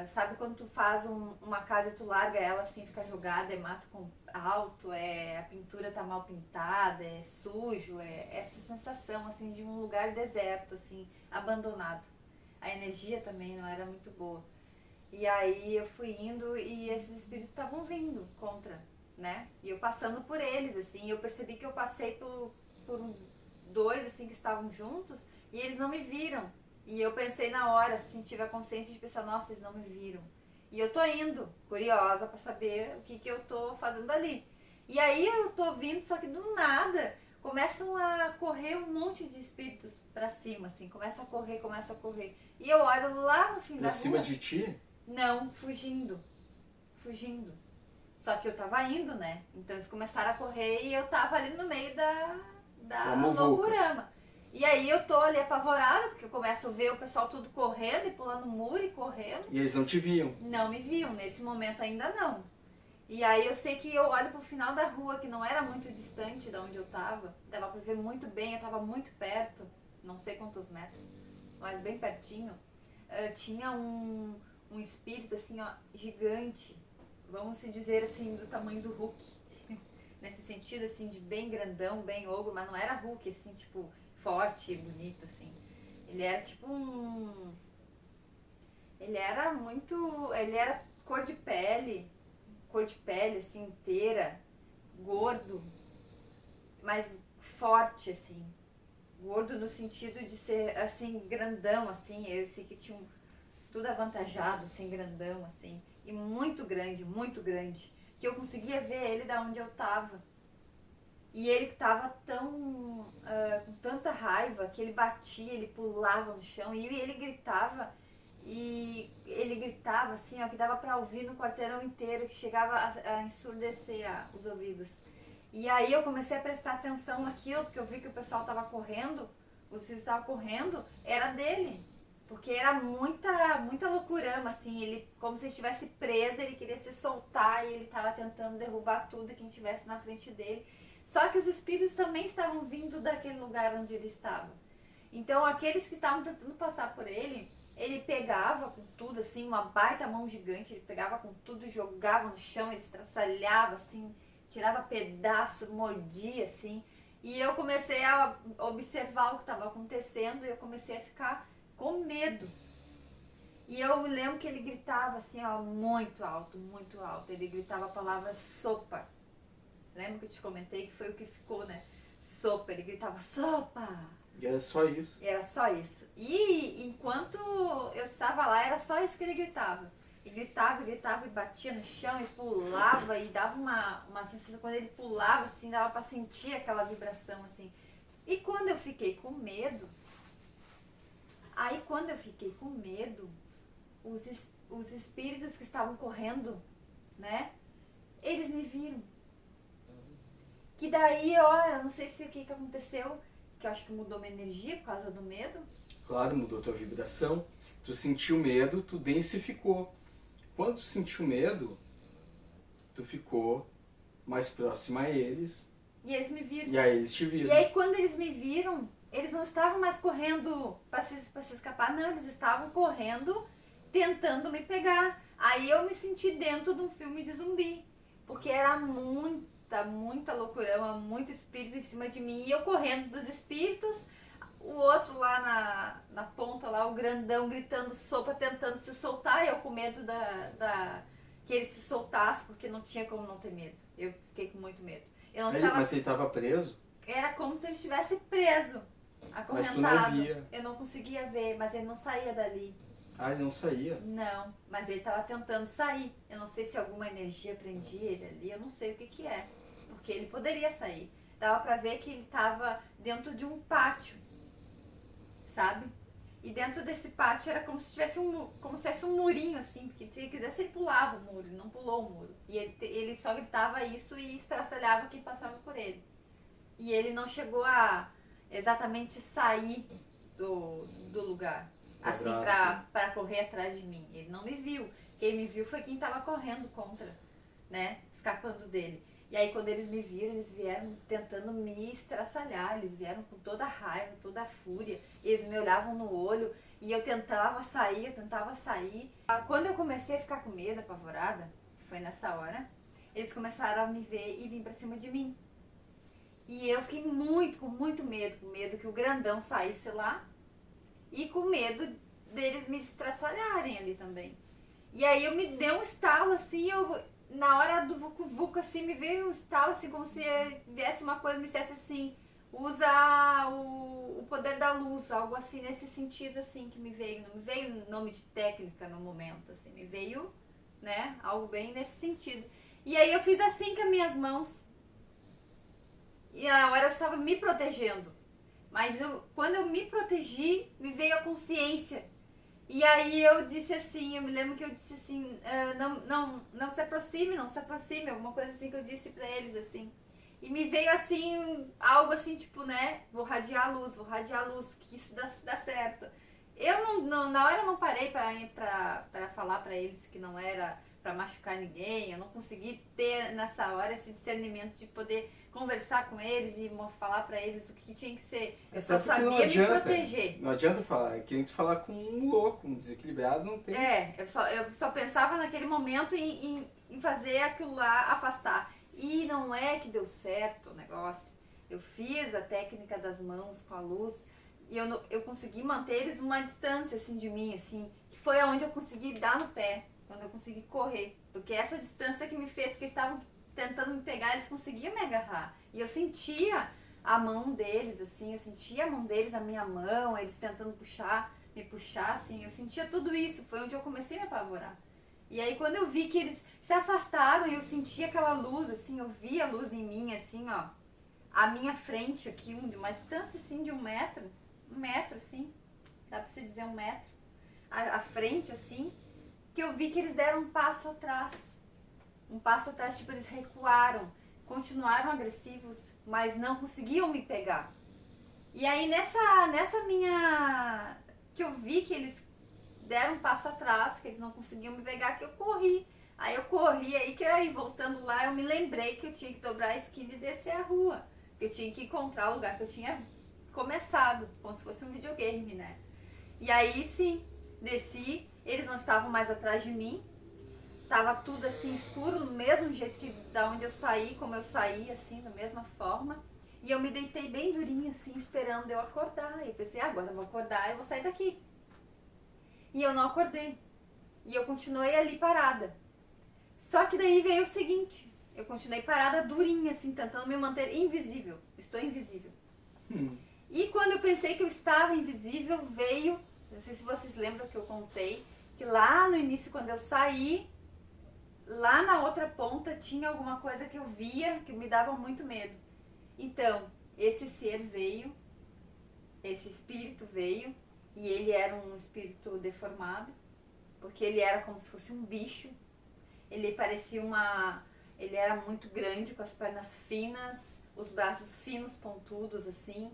Sabe quando tu faz uma casa e tu larga ela assim, fica jogada, é mato alto, a pintura tá mal pintada, é sujo, essa sensação assim de um lugar deserto, assim, abandonado. A energia também não era muito boa. E aí eu fui indo e esses espíritos estavam vindo contra, né? E eu passando por eles, assim, eu percebi que eu passei por dois, assim, que estavam juntos e eles não me viram. E eu pensei na hora, assim, tive a consciência de pensar, nossa, eles não me viram. E eu tô indo, curiosa pra saber o que eu tô fazendo ali. E aí eu tô vindo, só que do nada começam a correr um monte de espíritos pra cima, assim, começa a correr. E eu olho lá no fim da Pra rua. cima de ti? Não, fugindo. Só que eu tava indo, né? Então eles começaram a correr e eu tava ali no meio da loucurama. E aí eu tô ali apavorada, porque eu começo a ver o pessoal tudo correndo e pulando muro e correndo. E eles não te viam? Não me viam, nesse momento ainda não. E aí eu sei que eu olho pro final da rua, que não era muito distante de onde eu tava. Dava pra ver muito bem, eu tava muito perto, não sei quantos metros, mas bem pertinho. Tinha um espírito assim, ó, gigante. Vamos se dizer assim, do tamanho do Hulk. Nesse sentido, assim, de bem grandão, bem ogro, mas não era Hulk, assim, tipo, forte e bonito, assim. Ele era tipo Ele era cor de pele, assim, inteira, gordo, mas forte, assim. Gordo no sentido de ser, assim, grandão, assim. Eu sei que tinha tudo avantajado, assim, grandão, assim. E muito grande, que eu conseguia ver ele da onde eu tava. E ele tava com tanta raiva que ele batia, ele pulava no chão e ele gritava assim, ó, que dava pra ouvir no quarteirão inteiro, que chegava a ensurdecer os ouvidos. E aí eu comecei a prestar atenção naquilo, porque eu vi que o pessoal tava correndo, os filhos estavam correndo, era dele. Porque era muita loucurama, assim, ele como se ele estivesse preso, ele queria se soltar e ele estava tentando derrubar tudo e quem estivesse na frente dele. Só que os espíritos também estavam vindo daquele lugar onde ele estava. Então aqueles que estavam tentando passar por ele pegava com tudo, assim, uma baita mão gigante, ele pegava com tudo e jogava no chão, ele estraçalhava, assim, tirava pedaço, mordia, assim. E eu comecei a observar o que estava acontecendo e eu comecei a ficar com medo. E eu me lembro que ele gritava assim, ó, muito alto, muito alto. Ele gritava a palavra sopa. Lembra que eu te comentei que foi o que ficou, né? Sopa. Ele gritava sopa. E era só isso? Era só isso. E enquanto eu estava lá, era só isso que ele gritava. E gritava, e batia no chão, e pulava, e dava uma sensação, quando ele pulava, assim, dava pra sentir aquela vibração, assim. E quando eu fiquei com medo, os espíritos que estavam correndo, né, eles me viram. Que daí, ó, eu não sei se o que aconteceu, que eu acho que mudou minha energia por causa do medo. Claro, mudou tua vibração. Tu sentiu medo, tu densificou. Quando tu sentiu medo, tu ficou mais próxima a eles. E eles me viram. E aí eles te viram. E aí quando eles me viram, eles não estavam mais correndo pra se escapar, não. Eles estavam correndo, tentando me pegar. Aí eu me senti dentro de um filme de zumbi. Porque era muita loucura, muito espírito em cima de mim. E eu correndo dos espíritos, o outro lá na ponta, lá, o grandão, gritando sopa, tentando se soltar. E eu com medo que ele se soltasse, porque não tinha como não ter medo. Eu fiquei com muito medo. Mas ele estava preso? Era como se ele estivesse preso, acorrentado. Mas tu não via. Eu não conseguia ver, mas ele não saía dali. Ah, ele não saía? Não, mas ele estava tentando sair. Eu não sei se alguma energia prendia ele ali, eu não sei o que é. Porque ele poderia sair. Dava pra ver que ele estava dentro de um pátio, sabe? E dentro desse pátio era como se tivesse um murinho, assim, porque se ele quisesse ele pulava o muro, ele não pulou o muro. E ele só gritava isso e estraçalhava quem passava por ele. E ele não chegou a exatamente sair do lugar, assim, pra correr atrás de mim. Ele não me viu. Quem me viu foi quem estava correndo contra, né, escapando dele. E aí quando eles me viram, eles vieram tentando me estraçalhar, eles vieram com toda a raiva, toda a fúria, eles me olhavam no olho e eu tentava sair. Quando eu comecei a ficar com medo, apavorada, foi nessa hora, eles começaram a me ver e vir pra cima de mim. E eu fiquei com muito medo, que o grandão saísse lá e com medo deles me estraçalharem ali também. E aí eu me dei um estalo assim, na hora do vucu-vucu, assim, me veio um estalo, assim, como se viesse uma coisa, me dissesse assim, usa o poder da luz, algo assim, nesse sentido, assim, que me veio. Não me veio nome de técnica no momento, assim, me veio, né, algo bem nesse sentido. E aí eu fiz assim com as minhas mãos. E na hora eu estava me protegendo. Mas quando eu me protegi, me veio a consciência. E aí eu disse assim, eu me lembro que eu disse assim, não se aproxime, alguma coisa assim que eu disse pra eles, assim. E me veio assim, algo assim, tipo, né, vou radiar a luz, que isso dá certo. Eu na hora eu não parei pra falar pra eles que não era pra machucar ninguém, eu não consegui ter nessa hora esse discernimento de poder conversar com eles e falar pra eles o que tinha que ser. Eu só sabia me proteger. Não adianta falar, é que nem tu falar com um louco, um desequilibrado, não tem. Eu só pensava naquele momento em fazer aquilo lá afastar. E não é que deu certo o negócio. Eu fiz a técnica das mãos com a luz e eu consegui manter eles uma distância assim de mim, assim, que foi aonde eu consegui dar no pé, quando eu consegui correr. Porque essa distância que me fez, porque eles estavam tentando me pegar, eles conseguiam me agarrar. E eu sentia a mão deles, assim, eu sentia a mão deles, a minha mão, eles tentando me puxar, assim, eu sentia tudo isso, foi onde eu comecei a me apavorar. E aí quando eu vi que eles se afastaram e eu sentia aquela luz, assim, eu vi a luz em mim, assim, ó, a minha frente aqui, uma distância, assim, de um metro, assim, dá pra você dizer 1 metro, a frente, assim, que eu vi que eles deram um passo atrás, tipo, eles recuaram, continuaram agressivos, mas não conseguiam me pegar. E aí nessa minha, que eu vi que eles deram um passo atrás, que eles não conseguiam me pegar, que eu corri. Aí eu corri, aí voltando lá, eu me lembrei que eu tinha que dobrar a esquina e descer a rua. Que eu tinha que encontrar o lugar que eu tinha começado, como se fosse um videogame, né? E aí sim, desci, eles não estavam mais atrás de mim, tava tudo assim escuro, do mesmo jeito que da onde eu saí, como eu saí, assim, da mesma forma. E eu me deitei bem durinho, assim, esperando eu acordar. E eu pensei, agora eu vou acordar e vou sair daqui. E eu não acordei. E eu continuei ali parada. Só que daí veio o seguinte, eu continuei parada durinha, assim, tentando me manter invisível. Estou invisível. E quando eu pensei que eu estava invisível, veio, não sei se vocês lembram que eu contei, que lá no início, quando eu saí, lá na outra ponta tinha alguma coisa que eu via que me dava muito medo. Então, esse ser veio, esse espírito veio, e ele era um espírito deformado, porque ele era como se fosse um bicho. Ele parecia ele era muito grande, com as pernas finas, os braços finos, pontudos, assim.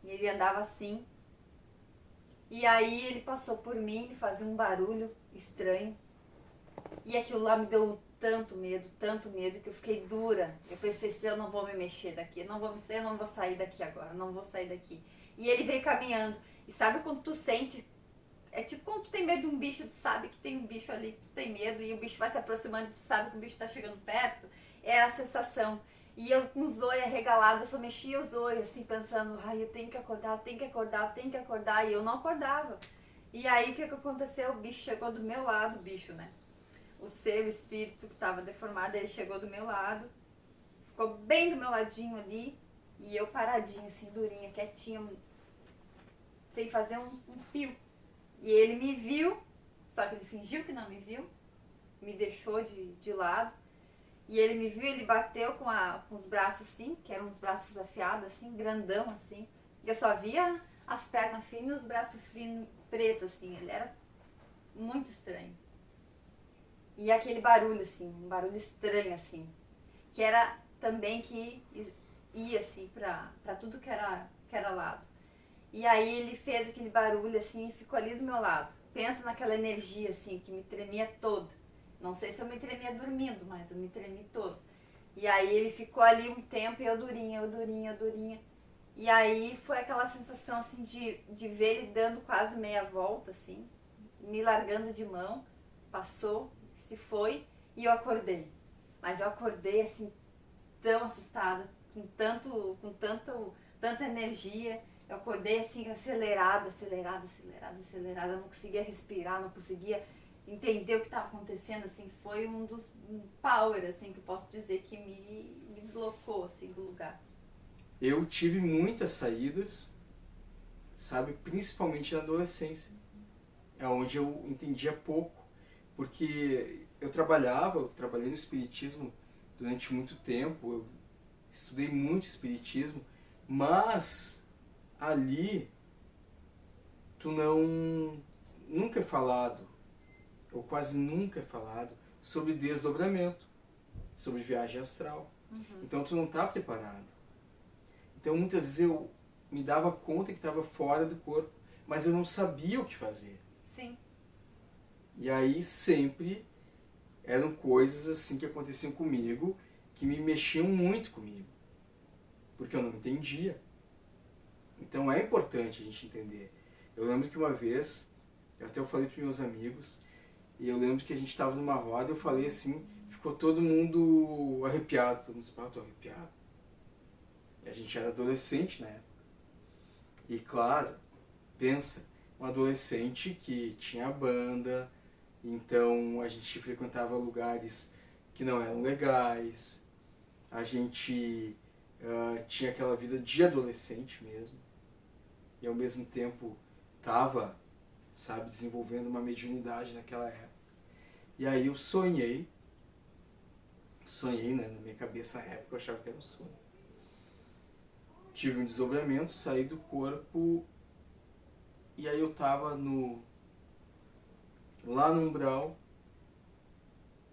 E ele andava assim. E aí ele passou por mim, ele fazia um barulho estranho. E aquilo lá me deu tanto medo, que eu fiquei dura. Eu pensei, se eu não vou me mexer daqui, eu não vou sair daqui agora, não vou sair daqui. E ele veio caminhando. E sabe quando tu sente... É tipo quando tu tem medo de um bicho, tu sabe que tem um bicho ali que tu tem medo e o bicho vai se aproximando e tu sabe que o bicho tá chegando perto. Era a sensação. E eu com os olhos arregalados, eu só mexia os olhos assim, pensando, ai, eu tenho que acordar, eu tenho que acordar, eu tenho que acordar. E eu não acordava. E aí o que aconteceu? O bicho chegou do meu lado, o bicho, né? O ser, o espírito que estava deformado, ele chegou do meu lado, ficou bem do meu ladinho ali, e eu paradinha, assim, durinha, quietinha, sem fazer um pio. E ele me viu, só que ele fingiu que não me viu, me deixou de lado, e ele me viu, ele bateu com os braços assim, que eram uns braços afiados, assim, grandão, assim. Eu só via as pernas finas e os braços finos, pretos, assim, ele era muito estranho. E aquele barulho, assim, um barulho estranho, assim, que era também que ia, assim, pra tudo que era lado. E aí ele fez aquele barulho, assim, e ficou ali do meu lado. Pensa naquela energia, assim, que me tremia toda. Não sei se eu me tremia dormindo, mas eu me tremi toda. E aí ele ficou ali um tempo e eu durinha. E aí foi aquela sensação, assim, de ver ele dando quase meia volta, assim, me largando de mão, passou, se foi e eu acordei. Mas eu acordei assim tão assustada, com tanta energia. Eu acordei assim acelerada, eu não conseguia respirar, não conseguia entender o que estava acontecendo, assim, foi um dos power, assim, que eu posso dizer que me deslocou assim do lugar. Eu tive muitas saídas, sabe, principalmente na adolescência, é onde eu entendia pouco, porque eu trabalhei no espiritismo durante muito tempo, eu estudei muito espiritismo, mas ali tu nunca é falado, ou quase nunca é falado, sobre desdobramento, sobre viagem astral. Então tu não está preparado. Então muitas vezes eu me dava conta que estava fora do corpo, mas eu não sabia o que fazer. Sim. E aí sempre eram coisas assim que aconteciam comigo, que me mexiam muito comigo, porque eu não entendia. Então é importante a gente entender. Eu lembro que uma vez, eu falei para meus amigos, e eu lembro que a gente estava numa roda, eu falei assim, ficou todo mundo arrepiado, todo mundo disse, tô arrepiado. E a gente era adolescente na época. E claro, pensa, um adolescente que tinha banda, então a gente frequentava lugares que não eram legais, a gente tinha aquela vida de adolescente mesmo, e ao mesmo tempo estava, sabe, desenvolvendo uma mediunidade naquela época. E aí eu sonhei, né, na minha cabeça na época eu achava que era um sonho. Tive um desdobramento, saí do corpo, e aí eu estava lá no umbral,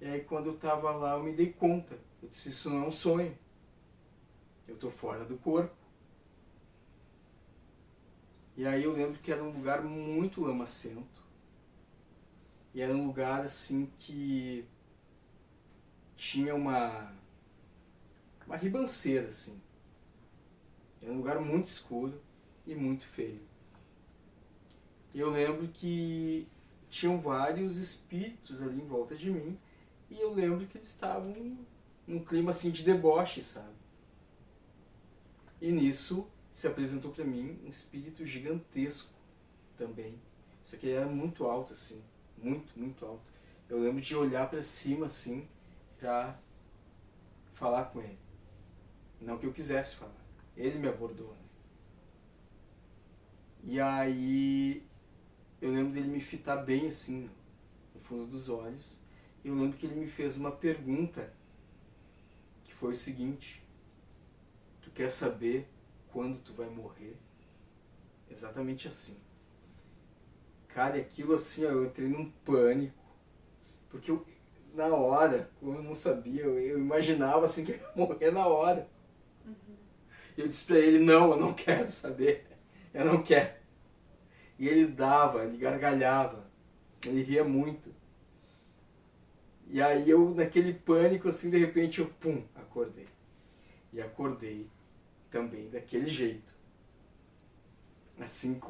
e aí quando eu estava lá eu me dei conta, eu disse, isso não é um sonho, eu estou fora do corpo. E aí eu lembro que era um lugar muito lamacento, e era um lugar assim que tinha uma ribanceira assim, era um lugar muito escuro e muito feio. E eu lembro que tinham vários espíritos ali em volta de mim, e eu lembro que eles estavam num clima assim de deboche, sabe? E nisso se apresentou para mim um espírito gigantesco também. Isso aqui era muito alto assim, muito alto. Eu lembro de olhar para cima assim, para falar com ele. Não que eu quisesse falar, ele me abordou, né? E aí eu lembro dele me fitar bem assim, no fundo dos olhos. E eu lembro que ele me fez uma pergunta, que foi o seguinte: tu quer saber quando tu vai morrer? Exatamente assim. Cara, e aquilo assim, eu entrei num pânico, porque eu, na hora, como eu não sabia, eu imaginava assim que eu ia morrer na hora. E eu disse pra ele, não, eu não quero saber. eu não quero. E ele dava, ele gargalhava, ele ria muito. E aí eu, naquele pânico, assim, de repente eu, pum, acordei. E acordei também daquele jeito. Assim,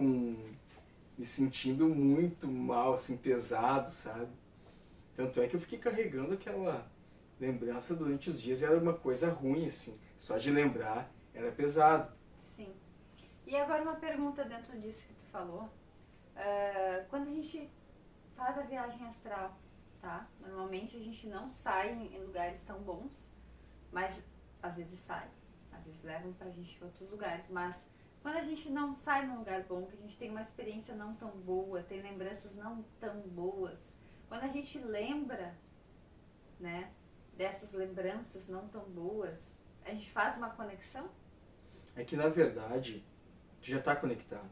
me sentindo muito mal, assim, pesado, sabe? Tanto é que eu fiquei carregando aquela lembrança durante os dias, era uma coisa ruim, assim. Só de lembrar, era pesado. Sim. E agora uma pergunta dentro disso que tu falou. Quando a gente faz a viagem astral, tá? Normalmente a gente não sai em lugares tão bons, mas às vezes sai. Às vezes levam pra gente pra outros lugares, mas quando a gente não sai num lugar bom, que a gente tem uma experiência não tão boa, tem lembranças não tão boas, quando a gente lembra, né, dessas lembranças não tão boas, a gente faz uma conexão? É que, na verdade, tu já está conectado.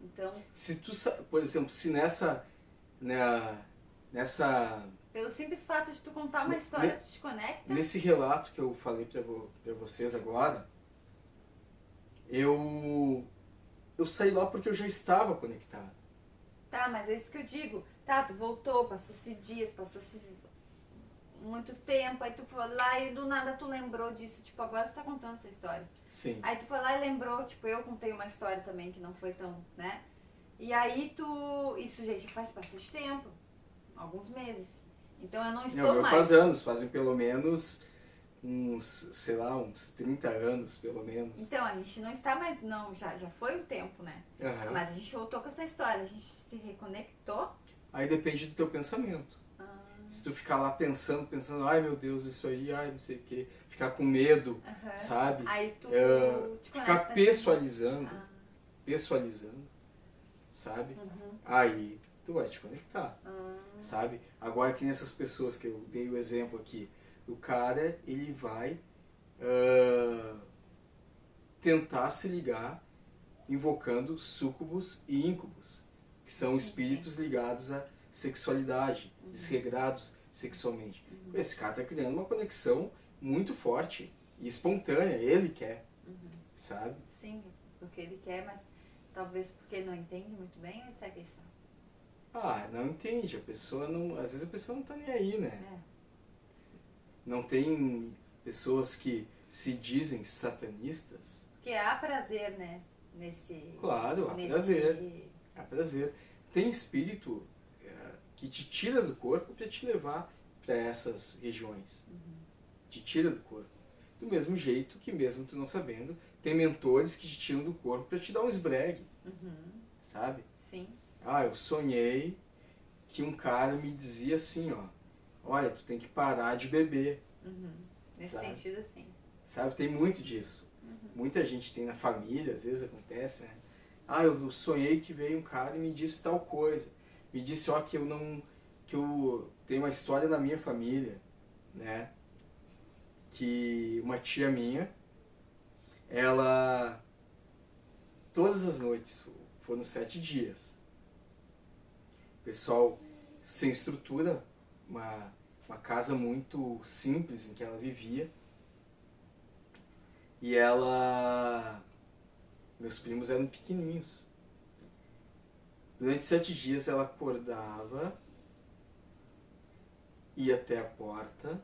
Então, Se tu, por exemplo, se nessa pelo simples fato de tu contar uma história, tu te conecta? nesse relato que eu falei para vocês agora, eu saí lá porque eu já estava conectado. Tá, mas é isso que eu digo. Tá, tu voltou, passou-se dias, passou-se muito tempo, aí tu foi lá e do nada tu lembrou disso, tipo, agora tu tá contando essa história. Sim. Aí tu foi lá e lembrou, tipo, eu contei uma história também que não foi tão, né? E aí isso, gente, faz bastante tempo, alguns meses. Então eu não estou Não, mais. faz anos, fazem pelo menos sei lá, uns 30 anos, pelo menos. Então, a gente não está mais, não, já foi um tempo, né? Uhum. Mas a gente voltou com essa história, a gente se reconectou. Aí depende do teu pensamento. Se tu ficar lá pensando, ai meu Deus, isso aí, ai não sei o que, ficar com medo, sabe? Aí tu te ficar pessoalizando, sabe? Aí tu vai te conectar, sabe? Agora que nessas pessoas que eu dei o exemplo aqui, o cara, ele vai tentar se ligar invocando súcubos e íncubos, que são espíritos ligados à sexualidade, desregrados sexualmente. Esse cara está criando uma conexão muito forte e espontânea, ele quer, sabe? Sim, porque ele quer, mas talvez porque ele não entende muito bem, ou segue isso? Não entende, a pessoa não, às vezes a pessoa não está nem aí, né? É. Não tem pessoas que se dizem satanistas. Porque há prazer, né? Claro, há prazer. Há prazer. Tem espírito que te tira do corpo para te levar para essas regiões. Te tira do corpo. Do mesmo jeito que, mesmo tu não sabendo, tem mentores que te tiram do corpo para te dar um esbregue. Sabe? Sim. Eu sonhei que um cara me dizia assim, ó, olha, tu tem que parar de beber. Nesse sabe? sentido, sim. Sabe, tem muito disso. Muita gente tem na família, às vezes acontece, né? Eu sonhei que veio um cara e me disse tal coisa. Me disse, ó, que eu tenho uma história na minha família, né? Que uma tia minha, ela, todas as noites, foram 7 dias. O pessoal sem estrutura, uma casa muito simples em que ela vivia. E meus primos eram pequenininhos. Durante 7 dias ela acordava, ia até a porta,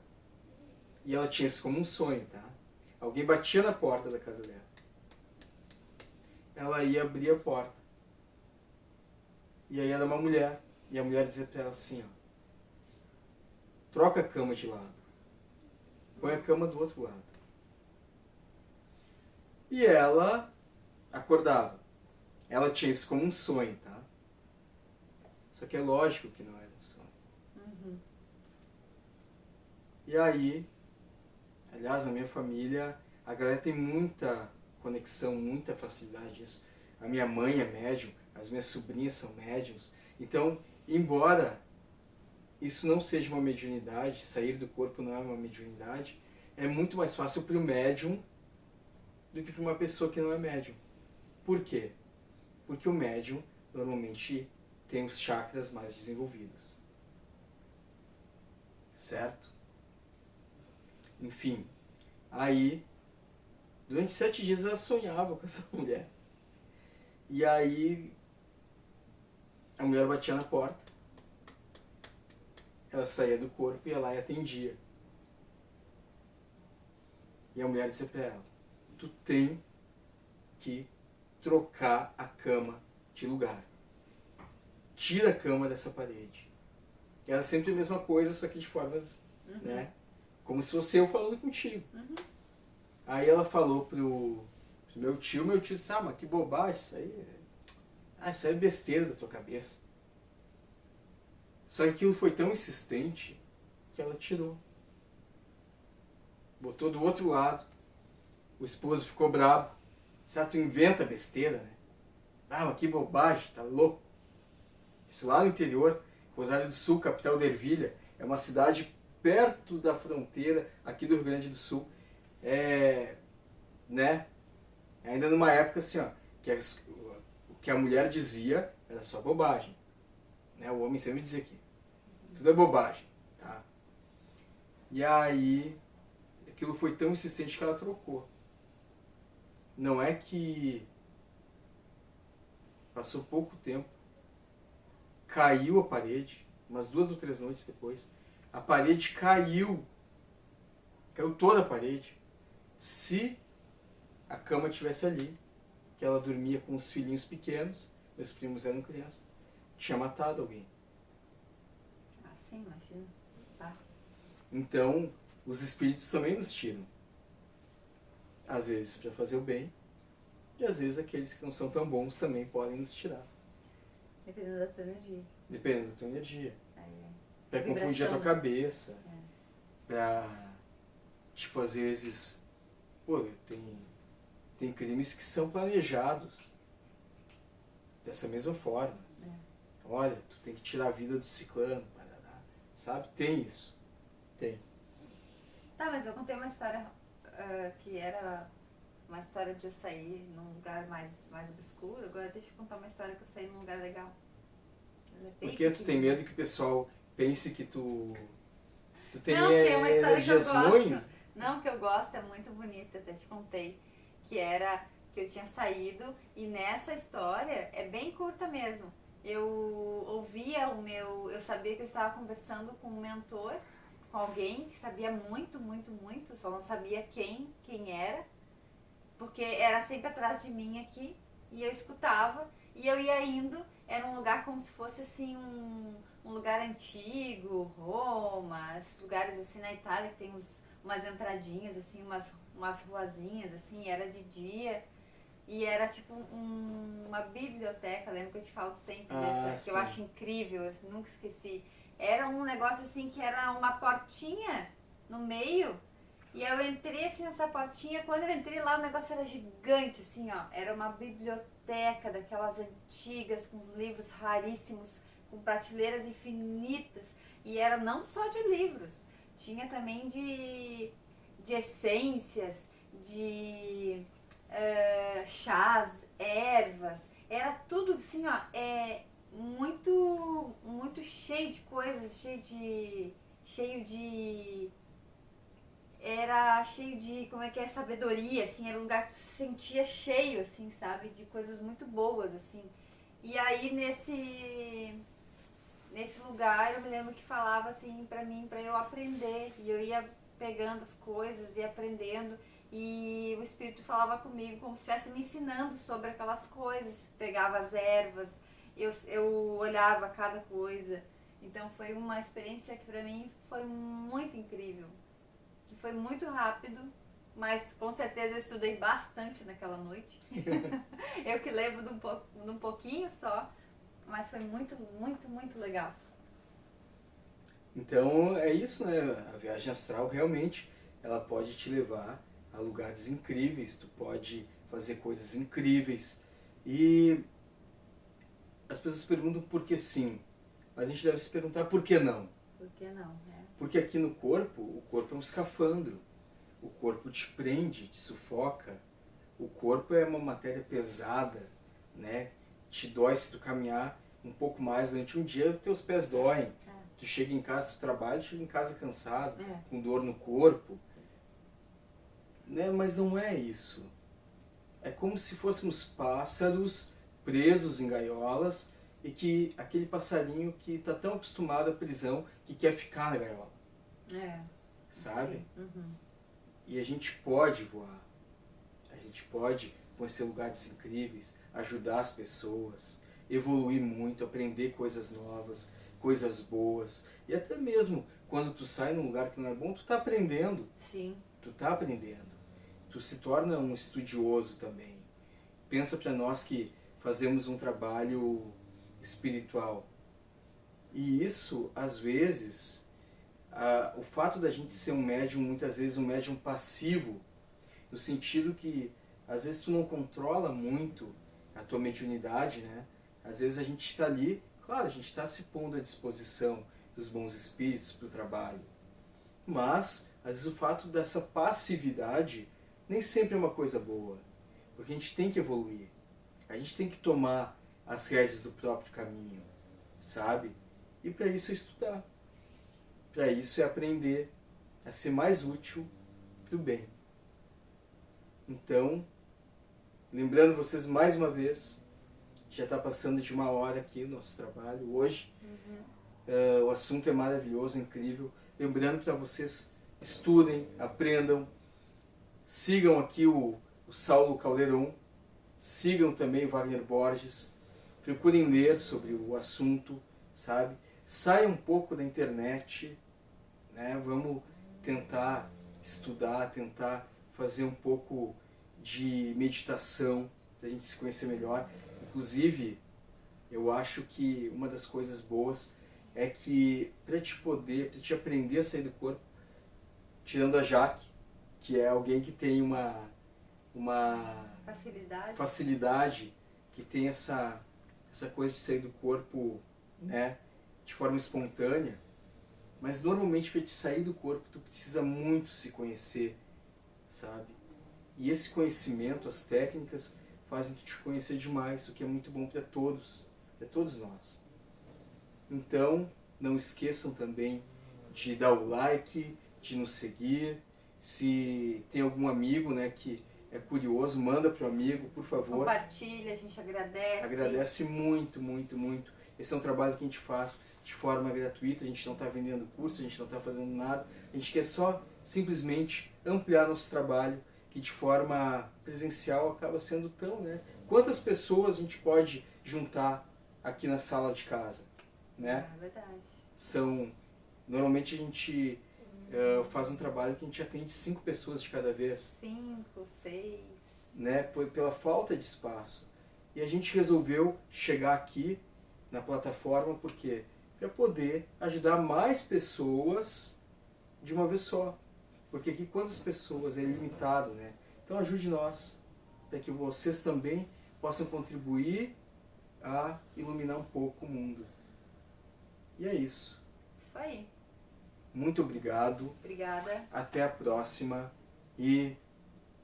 e ela tinha isso como um sonho, tá? Alguém batia na porta da casa dela. Ela ia abrir a porta. E aí era uma mulher. E a mulher dizia pra ela assim, ó, troca a cama de lado. Põe a cama do outro lado. E ela acordava. Ela tinha isso como um sonho, tá? Só que é lógico que não era um sonho. E aí, aliás, na minha família, a galera tem muita conexão, muita facilidade nisso. A minha mãe é médium, as minhas sobrinhas são médiums. Então, embora isso não seja uma mediunidade, sair do corpo não é uma mediunidade, é muito mais fácil para o médium do que para uma pessoa que não é médium. Por quê? Porque o médium normalmente tem os chakras mais desenvolvidos. Certo? Enfim, aí, durante 7 dias ela sonhava com essa mulher. E aí a mulher batia na porta, ela saía do corpo e ia lá e atendia. E a mulher dizia pra ela, tu tem que trocar a cama de lugar. Tira a cama dessa parede. E era sempre a mesma coisa, só que de formas, né? Como se fosse eu falando contigo. Aí ela falou pro meu tio disse, mas que bobagem isso aí. Isso aí é besteira da tua cabeça. Só que aquilo foi tão insistente que ela tirou. Botou do outro lado. O esposo ficou bravo. Disse, tu inventa besteira, né? Mas que bobagem, tá louco. Isso lá no interior, Rosário do Sul, capital da Ervilha, é uma cidade perto da fronteira aqui do Rio Grande do Sul. Né? Ainda numa época assim, ó, o que a mulher dizia era só bobagem. Né? O homem sempre dizia que tudo é bobagem. Tá? E aí, aquilo foi tão insistente que ela trocou. Não é que passou pouco tempo, caiu a parede, umas 2 ou 3 noites depois, a parede caiu toda a parede. Se a cama estivesse ali, que ela dormia com os filhinhos pequenos, meus primos eram crianças, tinha matado alguém. Ah, sim, imagina. Tá. Então, os espíritos também nos tiram. Às vezes para fazer o bem, e às vezes aqueles que não são tão bons também podem nos tirar. Dependendo da tua energia. Dependendo da tua energia. Pra Vibração. confundir a tua cabeça. Pra, tipo, às vezes, pô, tem crimes que são planejados dessa mesma forma. Olha, tu tem que tirar a vida do ciclano, sabe? Tem isso. Tem. Tá, mas eu contei uma história que era uma história de eu sair num lugar mais obscuro. Agora deixa eu contar uma história que eu saí num lugar legal. Porque tu tem medo que o pessoal pense que tu tem não, tem uma história que eu energias ruins? gosto. Não, que eu gosto, é muito bonita, até te contei. Que era que eu tinha saído e nessa história, é bem curta mesmo. Eu ouvia eu sabia que eu estava conversando com um mentor, com alguém que sabia muito, muito, muito, só não sabia quem era, porque era sempre atrás de mim aqui, e eu escutava, e eu ia indo, era um lugar como se fosse assim um lugar antigo, Roma, esses lugares assim na Itália que tem umas entradinhas, assim, umas ruazinhas, assim, era de dia. E era tipo uma biblioteca, lembro que eu te falo sempre dessa, que eu acho incrível, eu nunca esqueci. Era um negócio assim que era uma portinha no meio, e eu entrei assim nessa portinha, quando eu entrei lá o negócio era gigante, assim, ó. Era uma biblioteca daquelas antigas, com os livros raríssimos, com prateleiras infinitas, e era não só de livros, tinha também de essências, de chás, ervas, era tudo assim, ó, muito, muito cheio de coisas, era cheio de, como é que é, sabedoria, assim, era um lugar que tu se sentia cheio, assim, sabe, de coisas muito boas, assim. E aí nesse lugar eu me lembro que falava assim pra mim, pra eu aprender, e eu ia pegando as coisas e aprendendo, e o espírito falava comigo como se estivesse me ensinando sobre aquelas coisas, pegava as ervas, eu olhava cada coisa. Então foi uma experiência que pra mim foi muito incrível, que foi muito rápido, mas com certeza eu estudei bastante naquela noite. Eu que lembro de um pouquinho só, mas foi muito, muito, muito legal. Então é isso, né? A viagem astral realmente ela pode te levar a lugares incríveis, tu pode fazer coisas incríveis. E as pessoas perguntam por que sim, mas a gente deve se perguntar por que não. Por que não, né? Porque aqui no corpo, o corpo é um escafandro. O corpo te prende, te sufoca. O corpo é uma matéria pesada, né? Te dói se tu caminhar um pouco mais durante um dia, teus pés doem. Tu chega em casa, tu trabalha, chega em casa cansado, com dor no corpo. Né? Mas não é isso. É como se fôssemos pássaros presos em gaiolas e que aquele passarinho que está tão acostumado à prisão que quer ficar na gaiola. Sabe? E a gente pode voar. A gente pode conhecer lugares incríveis, ajudar as pessoas, evoluir muito, aprender coisas novas, coisas boas. E até mesmo quando tu sai num lugar que não é bom, tu tá aprendendo. Sim. Tu tá aprendendo. Tu se torna um estudioso também. Pensa para nós que fazemos um trabalho espiritual. E isso, às vezes, o fato da gente ser um médium, muitas vezes um médium passivo, no sentido que às vezes tu não controla muito a tua mediunidade, né? Às vezes a gente está ali, claro, a gente está se pondo à disposição dos bons espíritos para o trabalho. Mas, às vezes o fato dessa passividade nem sempre é uma coisa boa. Porque a gente tem que evoluir. A gente tem que tomar as rédeas do próprio caminho, sabe? E para isso é estudar. Para isso é aprender a ser mais útil para o bem. Então, lembrando vocês mais uma vez, já está passando de 1 hora aqui o nosso trabalho hoje. O assunto é maravilhoso, incrível. Lembrando para vocês, estudem, aprendam, sigam aqui o Saulo Calderon, sigam também o Wagner Borges, procurem ler sobre o assunto, sabe? Saiam um pouco da internet, né? Vamos tentar estudar, tentar fazer um pouco de meditação, para a gente se conhecer melhor. Inclusive, eu acho que uma das coisas boas é que para te aprender a sair do corpo, tirando a Jaque, que é alguém que tem uma facilidade, que tem essa coisa de sair do corpo, né, de forma espontânea, mas normalmente para te sair do corpo tu precisa muito se conhecer, sabe? E esse conhecimento, as técnicas, fazem tu te conhecer demais, o que é muito bom para todos nós. Então, não esqueçam também de dar o like, de nos seguir. Se tem algum amigo, né, que é curioso, manda para o amigo, por favor. Compartilha, a gente agradece. Agradece muito, muito, muito. Esse é um trabalho que a gente faz de forma gratuita, a gente não está vendendo curso, a gente não está fazendo nada. A gente quer só, simplesmente, ampliar nosso trabalho, que de forma presencial acaba sendo tão, né? Quantas pessoas a gente pode juntar aqui na sala de casa, né? É verdade. Normalmente a gente faz um trabalho que a gente atende 5 pessoas de cada vez. 5, 6. Né? Pela falta de espaço. E a gente resolveu chegar aqui na plataforma, por quê? Para poder ajudar mais pessoas de uma vez só. Porque aqui quantas pessoas é ilimitado, né? Então ajude nós, para que vocês também possam contribuir a iluminar um pouco o mundo. E é isso. Isso aí. Muito obrigado. Obrigada. Até a próxima. E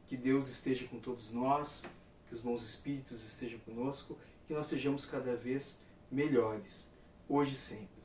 que Deus esteja com todos nós, que os bons espíritos estejam conosco, que nós sejamos cada vez melhores, hoje e sempre.